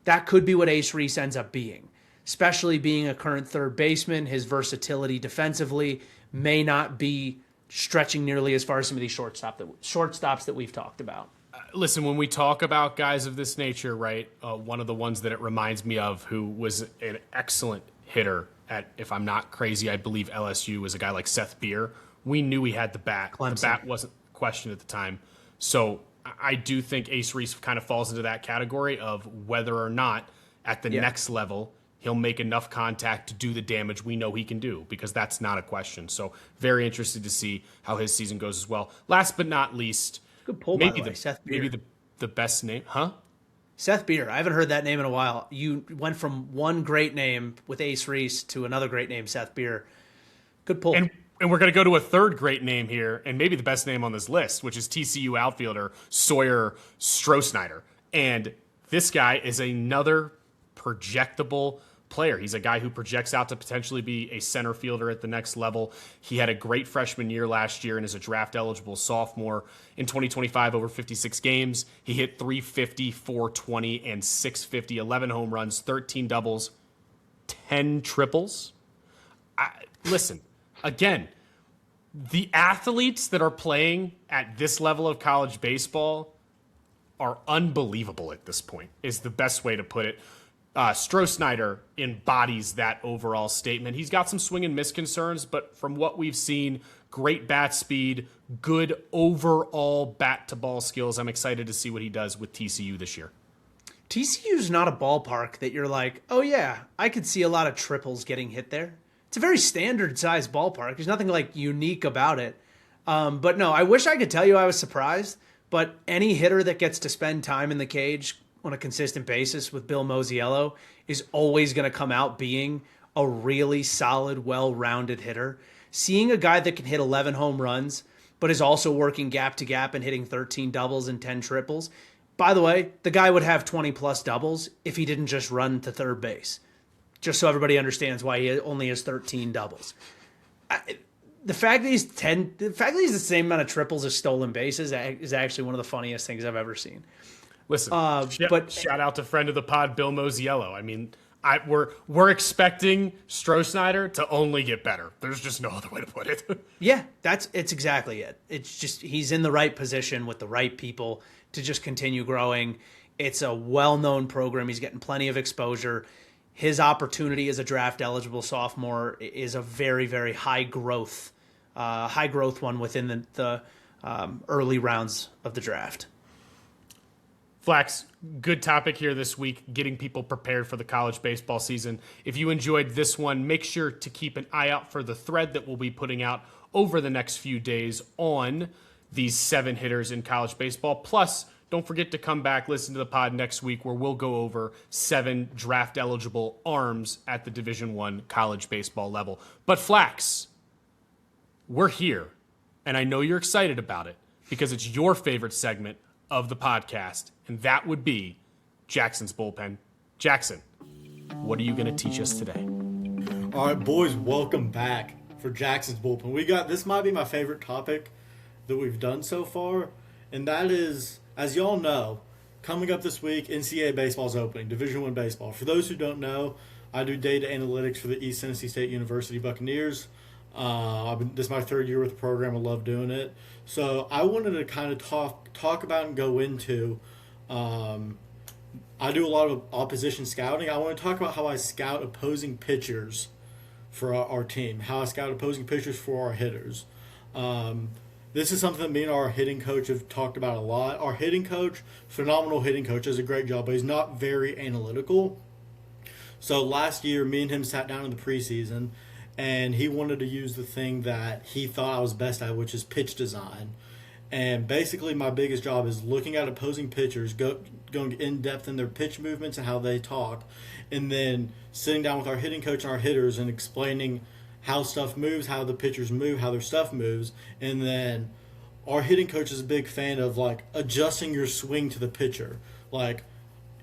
That could be what Ace Reese ends up being, especially being a current third baseman. His versatility defensively may not be stretching nearly as far as some of these shortstops that we've talked about. Listen, when we talk about guys of this nature, right, one of the ones that it reminds me of who was an excellent hitter at, if I'm not crazy, I believe LSU, was a guy like Seth Beer. We knew he had the bat. Clemson. The bat wasn't questioned at the time. So I do think Ace Reese kind of falls into that category of whether or not at the next level he'll make enough contact to do the damage we know he can do, because that's not a question. So very interested to see how his season goes as well. Last but not least, good pull, by the way, Seth Beer. Maybe the best name, huh? Seth Beer. I haven't heard that name in a while. You went from one great name with Ace Reese to another great name, Seth Beer. Good pull. And we're going to go to a third great name here, and maybe the best name on this list, which is TCU outfielder Sawyer Strohsnyder. And this guy is another projectable player. He's a guy who projects out to potentially be a center fielder at the next level. He had a great freshman year last year and is a draft-eligible sophomore. In 2025, over 56 games, he hit 350, 420, and 650, 11 home runs, 13 doubles, 10 triples. Listen, again, the athletes that are playing at this level of college baseball are unbelievable at this point, is the best way to put it. Strohsnyder embodies that overall statement. He's got some swing and miss concerns, but from what we've seen, great bat speed, good overall bat-to-ball skills. I'm excited to see what he does with TCU this year. TCU's not a ballpark that you're like, oh yeah, I could see a lot of triples getting hit there. It's a very standard-sized ballpark. There's nothing unique about it. But no, I wish I could tell you I was surprised, but any hitter that gets to spend time in the cage on a consistent basis with Bill Mosiello is always going to come out being a really solid, well-rounded hitter. Seeing a guy that can hit 11 home runs, but is also working gap to gap and hitting 13 doubles and 10 triples. By the way, the guy would have 20-plus doubles if he didn't just run to third base. Just so everybody understands why he only has 13 doubles. The fact that he's the same amount of triples as stolen bases is actually one of the funniest things I've ever seen. Listen, shout out to friend of the pod, Bill Mosiello. I mean, we're expecting Strohsnyder to only get better. There's just no other way to put it. Yeah, it's exactly it. It's just he's in the right position with the right people to just continue growing. It's a well-known program. He's getting plenty of exposure. His opportunity as a draft-eligible sophomore is a very, very high growth one within the early rounds of the draft. Flax, good topic here this week, getting people prepared for the college baseball season. If you enjoyed this one, make sure to keep an eye out for the thread that we'll be putting out over the next few days on these 7 hitters in college baseball. Plus, don't forget to come back, listen to the pod next week where we'll go over 7 draft-eligible arms at the Division I college baseball level. But Flax, we're here, and I know you're excited about it because it's your favorite segment of the podcast, and that would be Jackson's Bullpen. Jackson, what are you going to teach us today? All right, boys, welcome back for Jackson's bullpen. This might be my favorite topic that we've done so far, and that is, as y'all know, coming up this week, NCAA baseball is opening, Division I baseball. For those who don't know, I do data analytics for the East Tennessee State University Buccaneers. This is my third year with the program. I love doing it. So I wanted to kind of talk about and go into. I do a lot of opposition scouting. I want to talk about how I scout opposing pitchers for our team, how I scout opposing pitchers for our hitters. This is something that me and our hitting coach have talked about a lot. Our hitting coach, phenomenal hitting coach, does a great job, but he's not very analytical. So last year, me and him sat down in the preseason, and he wanted to use the thing that he thought I was best at, which is pitch design. And basically, my biggest job is looking at opposing pitchers, going in depth in their pitch movements and how they talk, and then sitting down with our hitting coach and our hitters and explaining how stuff moves, how the pitchers move, how their stuff moves. And then our hitting coach is a big fan of like adjusting your swing to the pitcher. Like,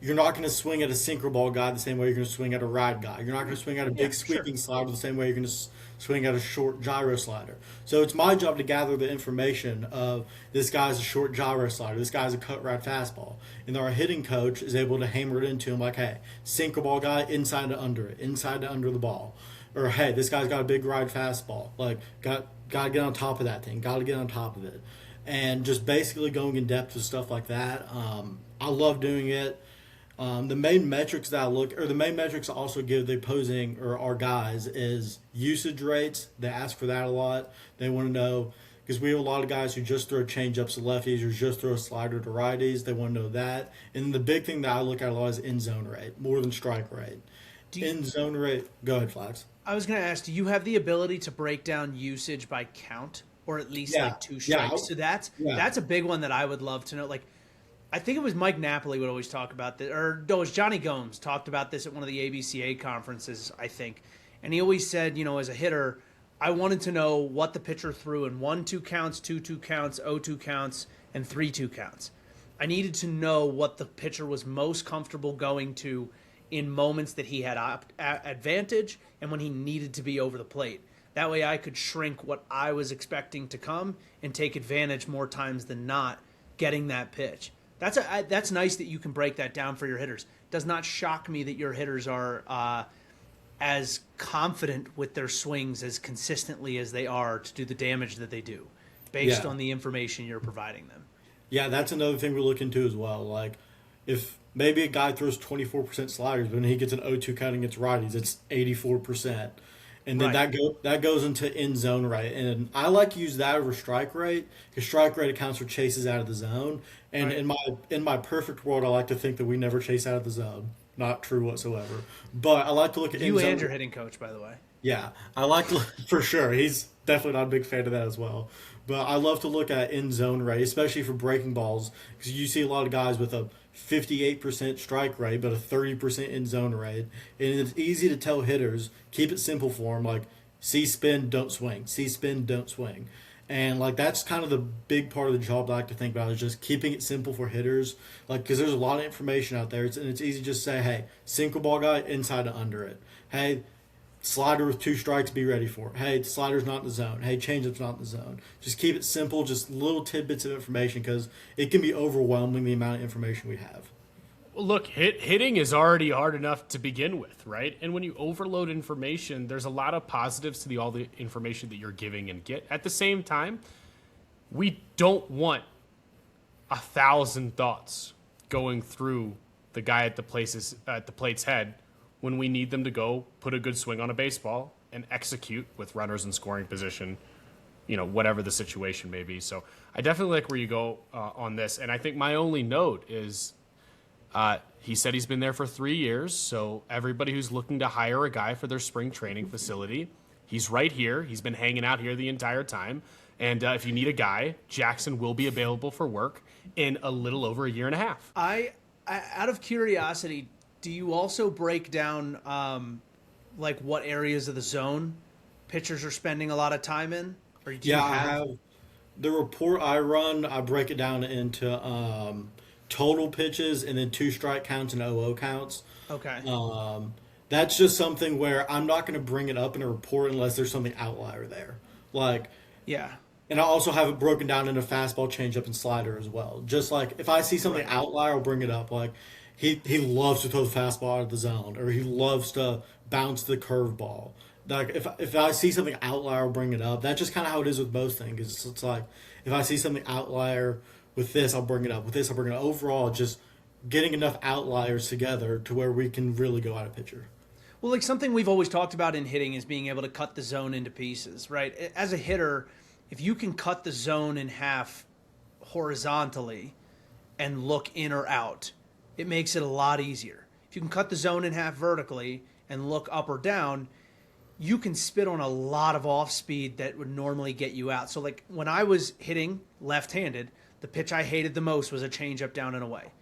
you're not going to swing at a sinker ball guy the same way you're going to swing at a ride guy. You're not going to swing at a big sweeping slider the same way you're going to swing at a short gyro slider. So it's my job to gather the information of this guy's a short gyro slider, this guy's a cut right fastball. And our hitting coach is able to hammer it into him like, hey, sinker ball guy, inside to under it, inside to under the ball. Or, hey, this guy's got a big ride fastball. Like, got to get on top of that thing. Got to get on top of it. And just basically going in depth with stuff like that. I love doing it. The main metrics that the main metrics I also give the opposing or our guys is usage rates. They ask for that a lot. They want to know, because we have a lot of guys who just throw changeups to lefties or just throw a slider to righties. They want to know that. And the big thing that I look at a lot is in zone rate, more than strike rate. In zone rate, go ahead, Flax. I was going to ask, do you have the ability to break down usage by count, or at least like two strikes? So that's a big one that I would love to know. Like, I think it was Mike Napoli would always talk about this, or no, it was Johnny Gomes talked about this at one of the ABCA conferences, I think. And he always said, as a hitter, I wanted to know what the pitcher threw in 1-2 counts, 2-2 counts, 0-2 counts, and 3-2 counts. I needed to know what the pitcher was most comfortable going to in moments that he had advantage and when he needed to be over the plate. That way I could shrink what I was expecting to come and take advantage more times than not getting that pitch. That's nice that you can break that down for your hitters. Does not shock me that your hitters are as confident with their swings as consistently as they are to do the damage that they do based on the information you're providing them. Yeah, that's another thing we look into as well. Like, if maybe a guy throws 24% sliders, but when he gets an 0-2 count against righties, it's 84%. And then that goes into in zone rate. And I like to use that over strike rate, because strike rate accounts for chases out of the zone. And in my perfect world, I like to think that we never chase out of the zone. Not true whatsoever. But I like to look at you and your hitting coach, by the way. Yeah, I like to for sure. He's definitely not a big fan of that as well. But I love to look at in zone rate, especially for breaking balls, because you see a lot of guys with a 58% strike rate, but a 30% in zone rate. And it's easy to tell hitters, keep it simple for them, like see spin, don't swing. See spin, don't swing. And like that's kind of the big part of the job I like to think about, is just keeping it simple for hitters. Like, because there's a lot of information out there, and it's easy to just say, hey, single ball guy, inside to under it. Hey, slider with 2 strikes, be ready for it. Hey, slider's not in the zone. Hey, changeup's not in the zone. Just keep it simple, just little tidbits of information, because it can be overwhelming the amount of information we have. Well, look, hitting is already hard enough to begin with, right? And when you overload information, there's a lot of positives to all the information that you're giving and get. At the same time, we don't want 1,000 thoughts going through the guy at the plate's head when we need them to go put a good swing on a baseball and execute with runners in scoring position, whatever the situation may be. So I definitely like where you go on this. And I think my only note is he said he's been there for 3 years. So everybody who's looking to hire a guy for their spring training facility, he's right here. He's been hanging out here the entire time. And if you need a guy, Jackson will be available for work in a little over a year and a half. I out of curiosity, do you also break down like what areas of the zone pitchers are spending a lot of time in? Or do you I have the report I run. I break it down into total pitches and then 2 strike counts and 0-0 counts. Okay. that's just something where I'm not going to bring it up in a report unless there's something outlier there. Like, Yeah. and I also have it broken down into fastball, changeup, and slider as well. Just like if I see something outlier, I'll bring it up. Like he loves to throw the fastball out of the zone, or he loves to bounce the curveball. Like if I see something outlier, I'll bring it up. That's just kind of how it is with most things. It's like if I see something outlier with this, I'll bring it up. With this, I'll bring it up. Overall, just getting enough outliers together to where we can really go out of pitcher. Well, like something we've always talked about in hitting is being able to cut the zone into pieces, right? As a hitter, if you can cut the zone in half horizontally and look in or out, it makes it a lot easier. If you can cut the zone in half vertically and look up or down, you can spit on a lot of off speed that would normally get you out. So like when I was hitting left-handed, the pitch I hated the most was a changeup down and away,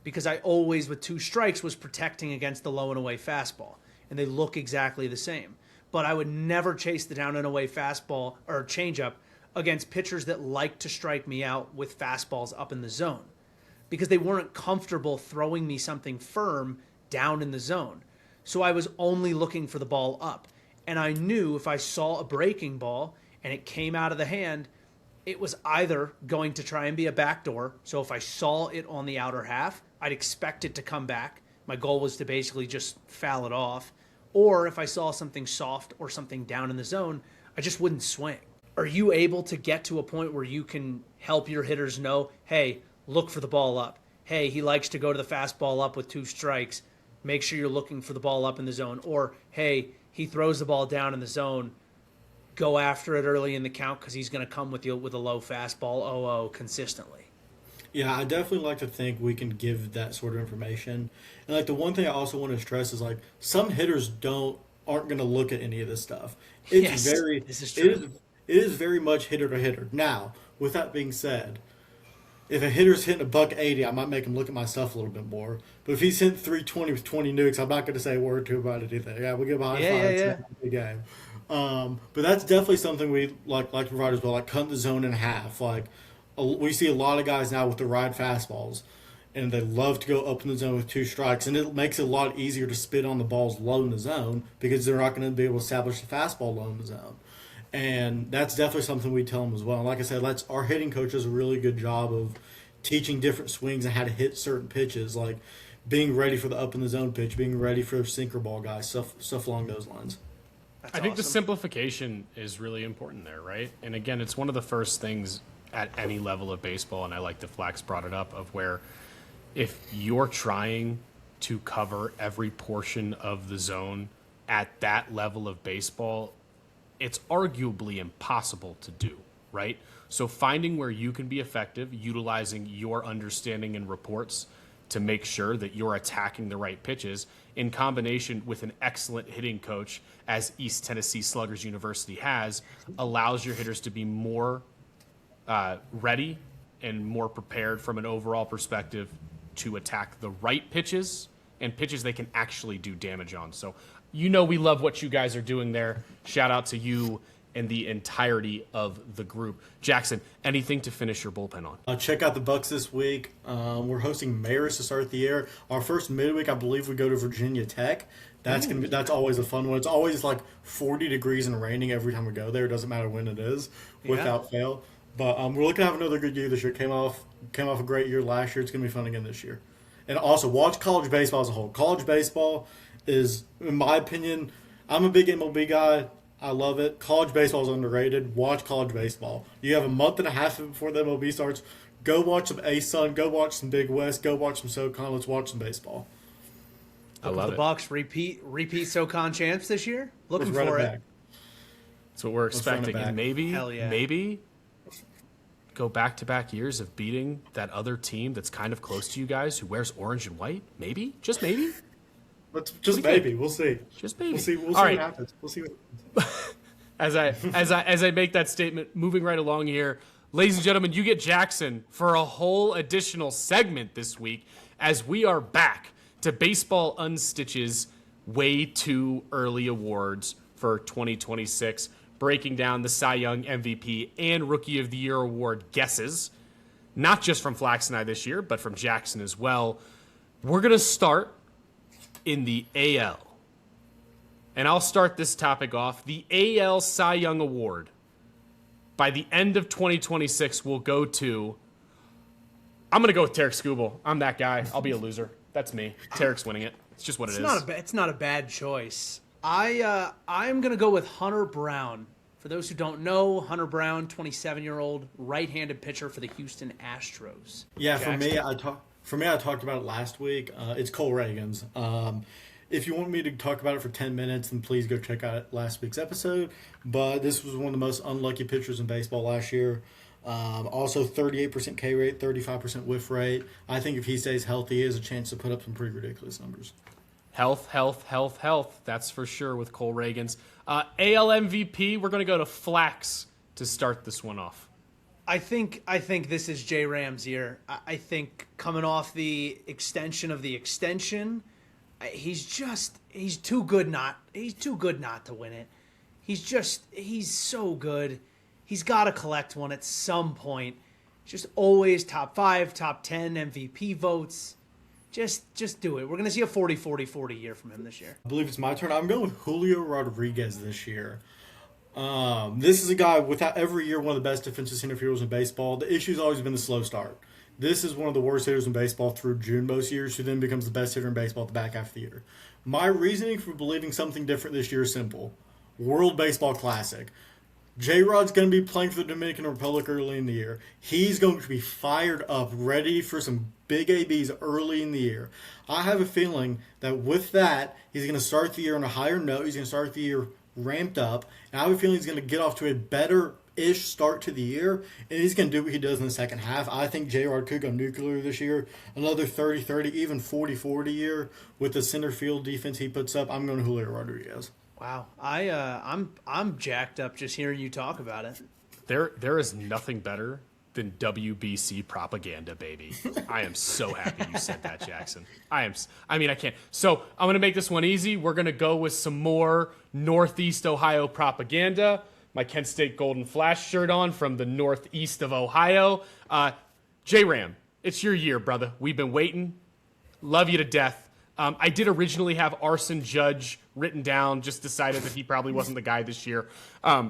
because I always, with 2 strikes, was protecting against the low and away fastball, and they look exactly the same. But I would never chase the down and away fastball or changeup against pitchers that like to strike me out with fastballs up in the zone, because they weren't comfortable throwing me something firm down in the zone. So I was only looking for the ball up. And I knew if I saw a breaking ball and it came out of the hand, it was either going to try and be a backdoor. So if I saw it on the outer half, I'd expect it to come back. My goal was to basically just foul it off. Or if I saw something soft or something down in the zone, I just wouldn't swing. Are you able to get to a point where you can help your hitters know, hey, look for the ball up. Hey, he likes to go to the fastball up with 2 strikes. Make sure you're looking for the ball up in the zone. Or, hey, he throws the ball down in the zone. Go after it early in the count because he's going to come with you with a low fastball 0-0 consistently. Yeah, I definitely like to think we can give that sort of information. And like the one thing I also want to stress is like some hitters aren't going to look at any of this stuff. It's this is true. It is very much hitter to hitter. Now, with that being said, if a hitter's hitting $180, I might make him look at my stuff a little bit more. But if he's hitting 320 with 20 nukes, I'm not going to say a word to about it either. Yeah, we'll give a high five. It's a big game. But that's definitely something we like to provide as well, like cutting the zone in half. Like we see a lot of guys now with the ride fastballs, and they love to go up in the zone with 2 strikes, and it makes it a lot easier to spit on the balls low in the zone because they're not going to be able to establish the fastball low in the zone. And that's definitely something we tell them as well. And like I said, our hitting coach does a really good job of teaching different swings and how to hit certain pitches, like being ready for the up in the zone pitch, being ready for sinker ball guys, stuff along those lines. That's I think the awesome. simplification is really important there, right? And again, it's one of the first things at any level of baseball, and I like that Flax brought it up, of where if you're trying to cover every portion of the zone at that level of baseball, it's arguably impossible to do, right? So finding where you can be effective, utilizing your understanding and reports to make sure that you're attacking the right pitches in combination with an excellent hitting coach, as East Tennessee Sluggers University has, allows your hitters to be more ready and more prepared from an overall perspective to attack the right pitches and pitches they can actually do damage on. So we love what you guys are doing there. Shout out to you and the entirety of the group. Jackson, anything to finish your bullpen on? Check out the Bucks this week. We're hosting Marist to start the year. Our first midweek, I believe, we go to Virginia Tech. That's always a fun one. It's always like 40 degrees and raining every time we go there. It doesn't matter when it is, without fail. But we're looking to have another good year this year. Came off a great year last year. It's going to be fun again this year. And also, watch college baseball as a whole. College baseball is, in my opinion, I'm a big MLB guy. I love it. College baseball is underrated. Watch college baseball. You have a month and a half before the MLB starts. Go watch some A-Sun. Go watch some Big West. Go watch some SoCon. Let's watch some baseball. I love the it. Bucks repeat SoCon champs this year. Looking Let's for run it. back. That's what we're expecting. back. And Hell yeah. maybe go back-to-back years of beating that other team that's kind of close to you guys who wears orange and white. Maybe. Just maybe. Just maybe. We'll see. Just maybe. We'll see All what right. happens. We'll see what As I make that statement, moving right along here, ladies and gentlemen, you get Jackson for a whole additional segment this week as we are back to Baseball Unstitch's way too early awards for 2026, breaking down the Cy Young MVP and Rookie of the Year award guesses, not just from Flax and I this year, but from Jackson as well. We're going to start in the AL and I'll start this topic off. The AL Cy Young Award by the end of 2026 will go to, I'm going to go with Tarik Skubal. I'm that guy. I'll be a loser. That's me. Tarik's winning it. It's just what it is. It's not a bad choice. I'm going to go with Hunter Brown. For those who don't know, Hunter Brown, 27-year-old right-handed pitcher for the Houston Astros. Yeah, Jackson. For me, I talked about it last week. It's Cole Reagan's. If you want me to talk about it for 10 minutes, then please go check out last week's episode. But this was one of the most unlucky pitchers in baseball last year. Also, 38% K rate, 35% whiff rate. I think if he stays healthy, he has a chance to put up some pretty ridiculous numbers. Health. That's for sure with Cole Reagan's. AL MVP, we're going to go to Flax to start this one off. I think this is J Ram's year. I think coming off the extension of the extension, he's too good not to win it. He's so good. He's got to collect one at some point. Just always top 5, top 10 MVP votes. Just do it. We're going to see a 40-40-40 year from him this year. I believe it's my turn. I'm going with Julio Rodriguez this year. This is a guy without every year one of the best defensive center fielders in baseball. The issue's always been the slow start. This is one of the worst hitters in baseball through June most years, who then becomes the best hitter in baseball at the back half of the year. My reasoning for believing something different this year is simple. World Baseball Classic. J-Rod's going to be playing for the Dominican Republic early in the year. He's going to be fired up, ready for some big ABs early in the year. I have a feeling that with that, he's going to start the year on a higher note. He's going to start the year ramped up. And I have a feeling he's going to get off to a better-ish start to the year, and he's going to do what he does in the second half. I think J-Rod could go nuclear this year. Another 30-30, even 40-40 year with the center field defense he puts up. I'm going to Julio Rodriguez. Wow, I'm jacked up just hearing you talk about it. There is nothing better than WBC propaganda, baby. I am so happy you said that, Jackson. I can't. So I'm going to make this one easy. We're going to go with some more Northeast Ohio propaganda. My Kent State Golden Flash shirt on from the Northeast of Ohio. J-Ram, it's your year, brother. We've been waiting. Love you to death. I did originally have Arson Judge written down, just decided that he probably wasn't the guy this year.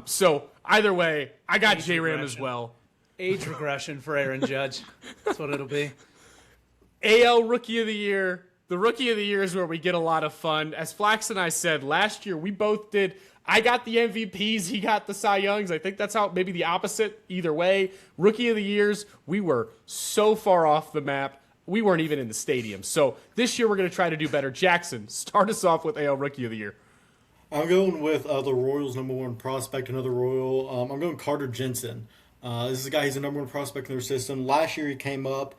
So either way, I got J-Ram as well. Age regression for Aaron Judge. That's what it'll be. AL Rookie of the Year. The Rookie of the Year is where we get a lot of fun. As Flax and I said, last year we both did. I got the MVPs, he got the Cy Youngs. I think that's how, maybe the opposite. Either way, Rookie of the Years, we were so far off the map. We weren't even in the stadium. So this year we're going to try to do better. Jackson, start us off with AL Rookie of the Year. I'm going with the Royals' number one prospect, another Royal. I'm going Carter Jensen. This is a guy, he's the number one prospect in their system. Last year he came up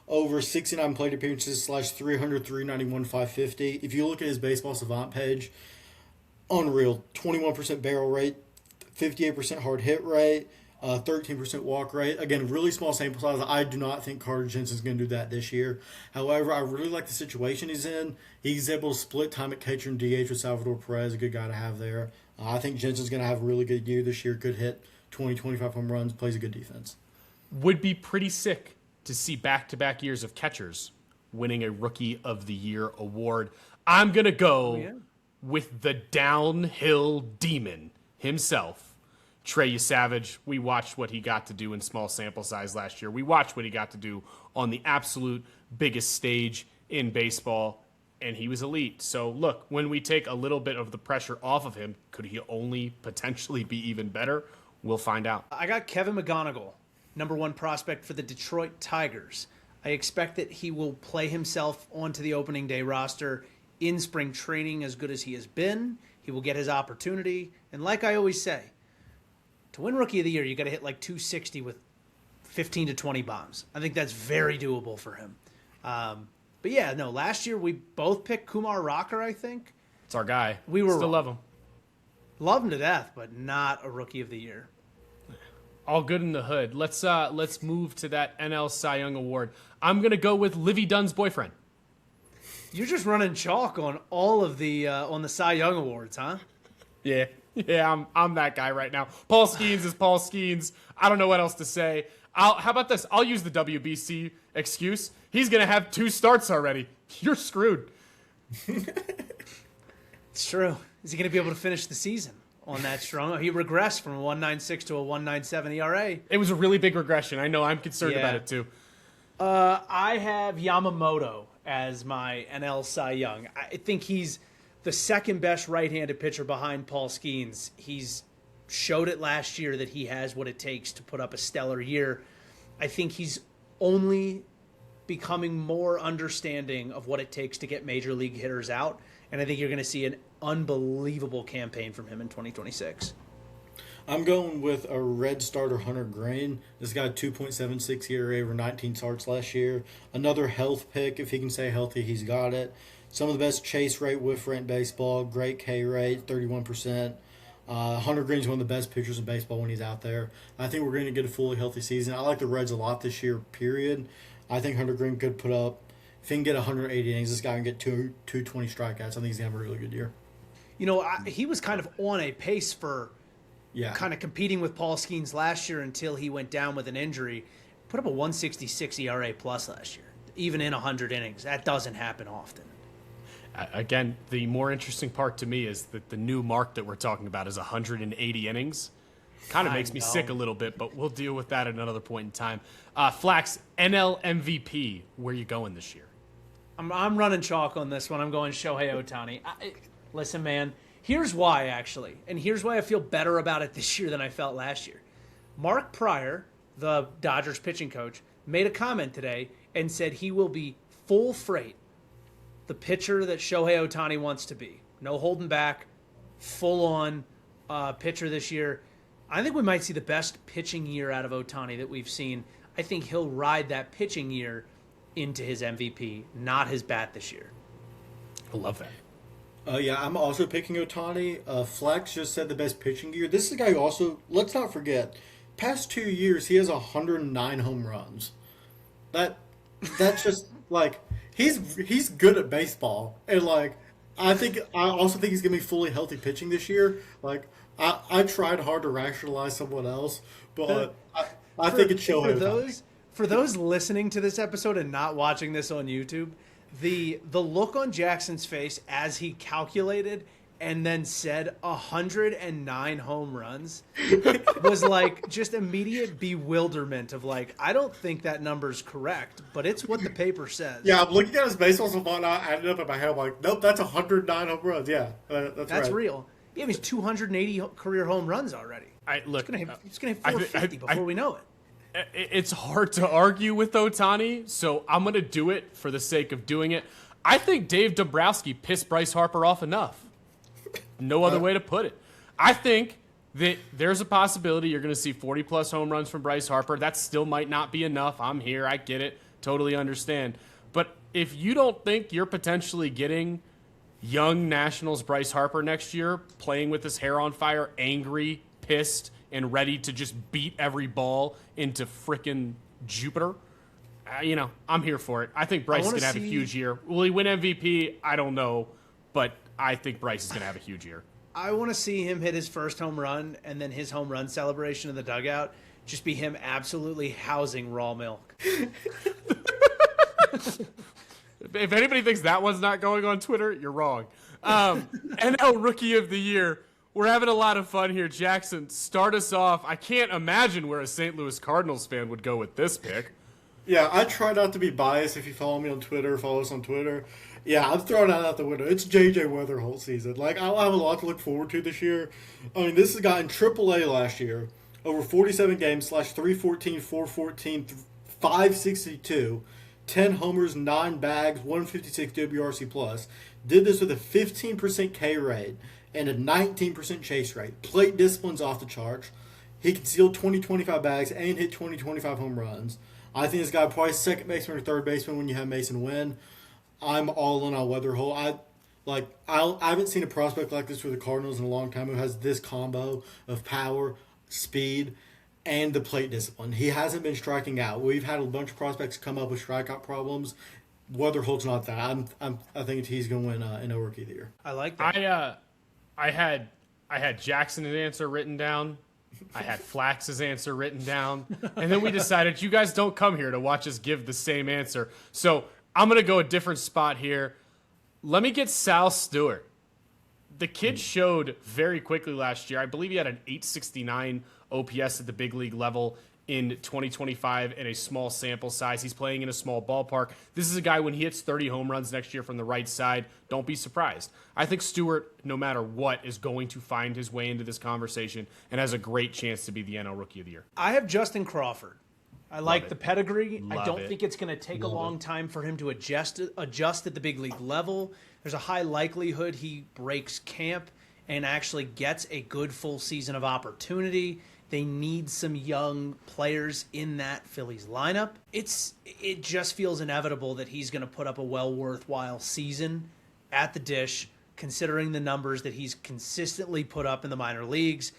over 69 plate appearances / 300, 391, 550. If you look at his Baseball Savant page, unreal. 21% barrel rate, 58% hard hit rate, 13% walk rate. Again, really small sample size. I do not think Carter Jensen's going to do that this year. However, I really like the situation he's in. He's able to split time at catcher and DH with Salvador Perez, a good guy to have there. I think Jensen's going to have a really good year this year. Could hit 20, 25 home runs, plays a good defense. Would be pretty sick to see back-to-back years of catchers winning a Rookie of the Year award. I'm going to go with the downhill demon himself, Trey Savage. We watched what he got to do in small sample size last year. We watched what he got to do on the absolute biggest stage in baseball, and he was elite. So, look, when we take a little bit of the pressure off of him, could he only potentially be even better? We'll find out. I got Kevin McGonigal, number one prospect for the Detroit Tigers. I expect that he will play himself onto the opening day roster in spring training as good as he has been. He will get his opportunity. And like I always say, to win Rookie of the Year, you got to hit like 260 with 15 to 20 bombs. I think that's very doable for him. But yeah, no, last year we both picked Kumar Rocker, I think. It's our guy. We were still wrong. love him. Love him to death, but not a Rookie of the Year. All good in the hood. Let's move to that NL Cy Young Award. I'm gonna go with Livy Dunn's boyfriend. You're just running chalk on all of the on the Cy Young Awards, huh? Yeah, I'm that guy right now. Paul Skeens is Paul Skeens. I don't know what else to say. How about this? I'll use the WBC excuse. He's gonna have 2 starts already. You're screwed. It's true. Is he going to be able to finish the season on that strong? He regressed from a 1.96 to a 1.97 ERA. It was a really big regression. I know. I'm concerned about it too. I have Yamamoto as my NL Cy Young. I think he's the second best right-handed pitcher behind Paul Skeens. He's showed it last year that he has what it takes to put up a stellar year. I think he's only becoming more understanding of what it takes to get major league hitters out. And I think you're going to see an unbelievable campaign from him in 2026. I'm going with a red starter, Hunter Green. This guy 2.76 ERA over 19 starts last year. Another health pick. If he can stay healthy, he's got it. Some of the best chase rate, whiff rate in baseball. Great K rate, 31%. Hunter Green's one of the best pitchers in baseball when he's out there. I think we're going to get a fully healthy season. I like the Reds a lot this year, period. I think Hunter Green could put up, if he can get 180 innings, this guy can get 220 strikeouts. I think he's going to have a really good year. You know, he was kind of on a pace for kind of competing with Paul Skeens last year until he went down with an injury. Put up a 166 ERA plus last year, even in 100 innings. That doesn't happen often. Again, the more interesting part to me is that the new mark that we're talking about is 180 innings. Kind of makes me sick a little bit, but we'll deal with that at another point in time. Flax, NL MVP, where are you going this year? I'm running chalk on this one. I'm going Shohei Ohtani. Listen, man, here's why, actually, and here's why I feel better about it this year than I felt last year. Mark Pryor, the Dodgers pitching coach, made a comment today and said he will be full freight the pitcher that Shohei Ohtani wants to be. No holding back, full-on pitcher this year. I think we might see the best pitching year out of Ohtani that we've seen. I think he'll ride that pitching year into his MVP, not his bat this year. I love that. Yeah, I'm also picking Ohtani. Flex just said the best pitching year. This is a guy who also, let's not forget, past 2 years, he has 109 home runs. That's just, like, he's good at baseball. And, like, I also think he's going to be fully healthy pitching this year. Like, I tried hard to rationalize someone else, but I think it's Shohei Ohtani. For those listening to this episode and not watching this on YouTube, the look on Jackson's face as he calculated and then said 109 home runs was like just immediate bewilderment of like, I don't think that number's correct, but it's what the paper says. Yeah, I'm looking at his baseball so far, and I added up in my head. I'm like, nope, that's 109 home runs. Yeah, that's right. Real. Yeah, he's 280 career home runs already. Look, he's going to hit 450 before we know it. It's hard to argue with Ohtani, so I'm going to do it for the sake of doing it. I think Dave Dombrowski pissed Bryce Harper off enough. No other way to put it. I think that there's a possibility you're going to see 40-plus home runs from Bryce Harper. That still might not be enough. I'm here. I get it. Totally understand. But if you don't think you're potentially getting young Nationals Bryce Harper next year, playing with his hair on fire, angry, pissed, and ready to just beat every ball into frickin' Jupiter, I'm here for it. I think Bryce is going to have a huge year. Will he win MVP? I don't know, but I think Bryce is going to have a huge year. I want to see him hit his first home run and then his home run celebration in the dugout just be him absolutely housing raw milk. If anybody thinks that one's not going on Twitter, you're wrong. NL Rookie of the Year. We're having a lot of fun here. Jackson, start us off. I can't imagine where a St. Louis Cardinals fan would go with this pick. Yeah, I try not to be biased. If you follow me on Twitter, follow us on Twitter. Yeah, I'm throwing that out the window. It's J.J. Weatherholt season. Like, I'll have a lot to look forward to this year. I mean, this guy in AAA last year, over 47 games, /314, 414, 562, 10 homers, 9 bags, 156 WRC plus. Did this with a 15% K rate and a 19% chase rate. Plate discipline's off the charts. He can steal 20-25 bags and hit 20-25 home runs. I think this guy probably second baseman or third baseman when you have Mason Wynn. I'm all in on Weatherholt. I haven't seen a prospect like this for the Cardinals in a long time who has this combo of power, speed, and the plate discipline. He hasn't been striking out. We've had a bunch of prospects come up with strikeout problems. Weatherholt's not that. I think he's going to win NL Rookie of the Year. I like that. I had Jackson's answer written down. I had Flax's answer written down. And then we decided you guys don't come here to watch us give the same answer. So I'm going to go a different spot here. Let me get Sal Stewart. the kid showed very quickly last year. I believe he had an 869 OPS at the big league level in 2025 in a small sample size. He's playing in a small ballpark. This is a guy, when he hits 30 home runs next year from the right side, don't be surprised. I think Stewart, no matter what, is going to find his way into this conversation and has a great chance to be the NL Rookie of the Year. I have Justin Crawford. I like the pedigree. I Love don't it. think it's going to take a long time for him to adjust at the big league level. There's a high likelihood he breaks camp and actually gets a good full season of opportunity. They need some young players in that Phillies lineup. It just feels inevitable that he's going to put up a worthwhile season at the Dish, considering the numbers that he's consistently put up in the minor leagues.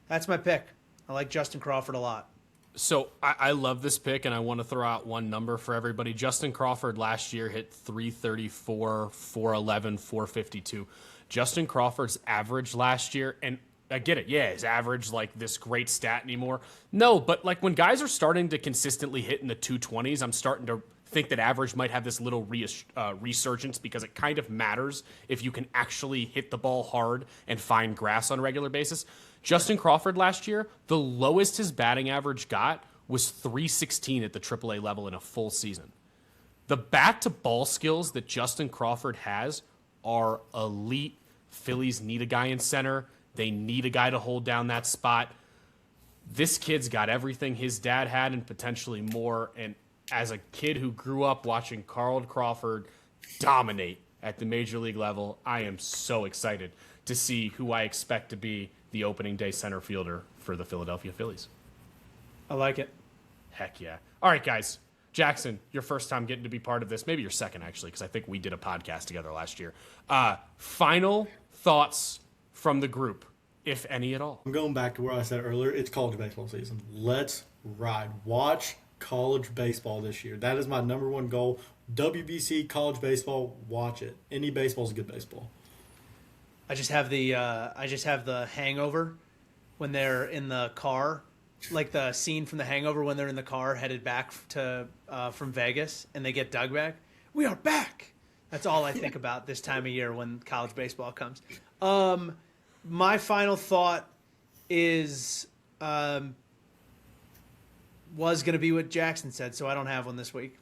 That's my pick. I like Justin Crawford a lot. So I love this pick, and I want to throw out one number for everybody. Justin Crawford last year hit 334, 411, 452. Justin Crawford's average last year, and I get it, yeah, is average like this great stat anymore? No, but like when guys are starting to consistently hit in the 220s, I'm starting to think that average might have this little resurgence, because it kind of matters if you can actually hit the ball hard and find grass on a regular basis. Justin Crawford last year, the lowest his batting average got was 316 at the AAA level in a full season. The bat-to-ball skills that Justin Crawford has are elite. Phillies need a guy in center. They need a guy to hold down that spot. This kid's got everything his dad had and potentially more. And as a kid who grew up watching Carl Crawford dominate at the major league level, I am so excited to see who I expect to be the opening day center fielder for the Philadelphia Phillies. I like it. Heck yeah. All right, guys. Jackson, your first time getting to be part of this. Maybe your second, actually, because I think we did a podcast together last year. Final thoughts from the group, if any at all. I'm going back to where I said earlier, it's college baseball season. Let's ride. Watch college baseball this year. That is my number one goal. WBC, college baseball, watch it. Any baseball is good baseball. I just have the Hangover when they're in the car, like the scene from The Hangover when they're in the car headed back to from Vegas and they get Doug back. We are back. That's all I think about this time of year when college baseball comes. My final thought is was going to be what Jackson said, so I don't have one this week.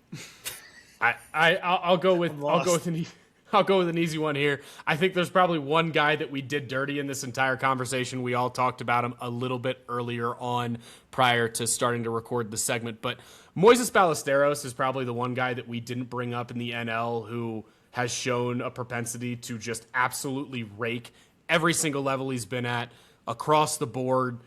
I'll go with an easy one here. I think there's probably one guy that we did dirty in this entire conversation. We all talked about him a little bit earlier on prior to starting to record the segment, but Moises Ballesteros is probably the one guy that we didn't bring up in the NL who has shown a propensity to just absolutely rake every single level he's been at across the board.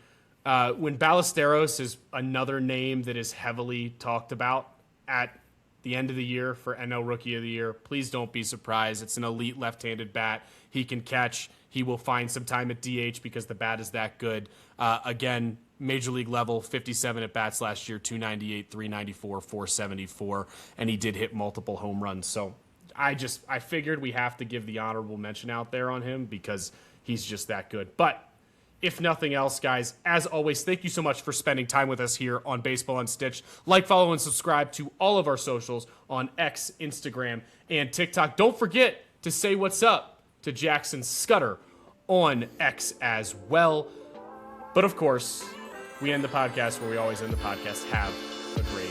When Ballesteros is another name that is heavily talked about at the end of the year for NL Rookie of the Year, please don't be surprised. It's an elite left-handed bat. He can catch. He will find some time at DH because the bat is that good. Again, major league level, 57 at bats last year, 298, 394, 474, and he did hit multiple home runs. So I figured we have to give the honorable mention out there on him because he's just that good. But if nothing else, guys, as always, thank you so much for spending time with us here on Baseball Unstitched. Like, follow, and subscribe to all of our socials on X, Instagram, and TikTok. Don't forget to say what's up to Jackson Scudder on X as well. But, of course, we end the podcast where we always end the podcast. Have a great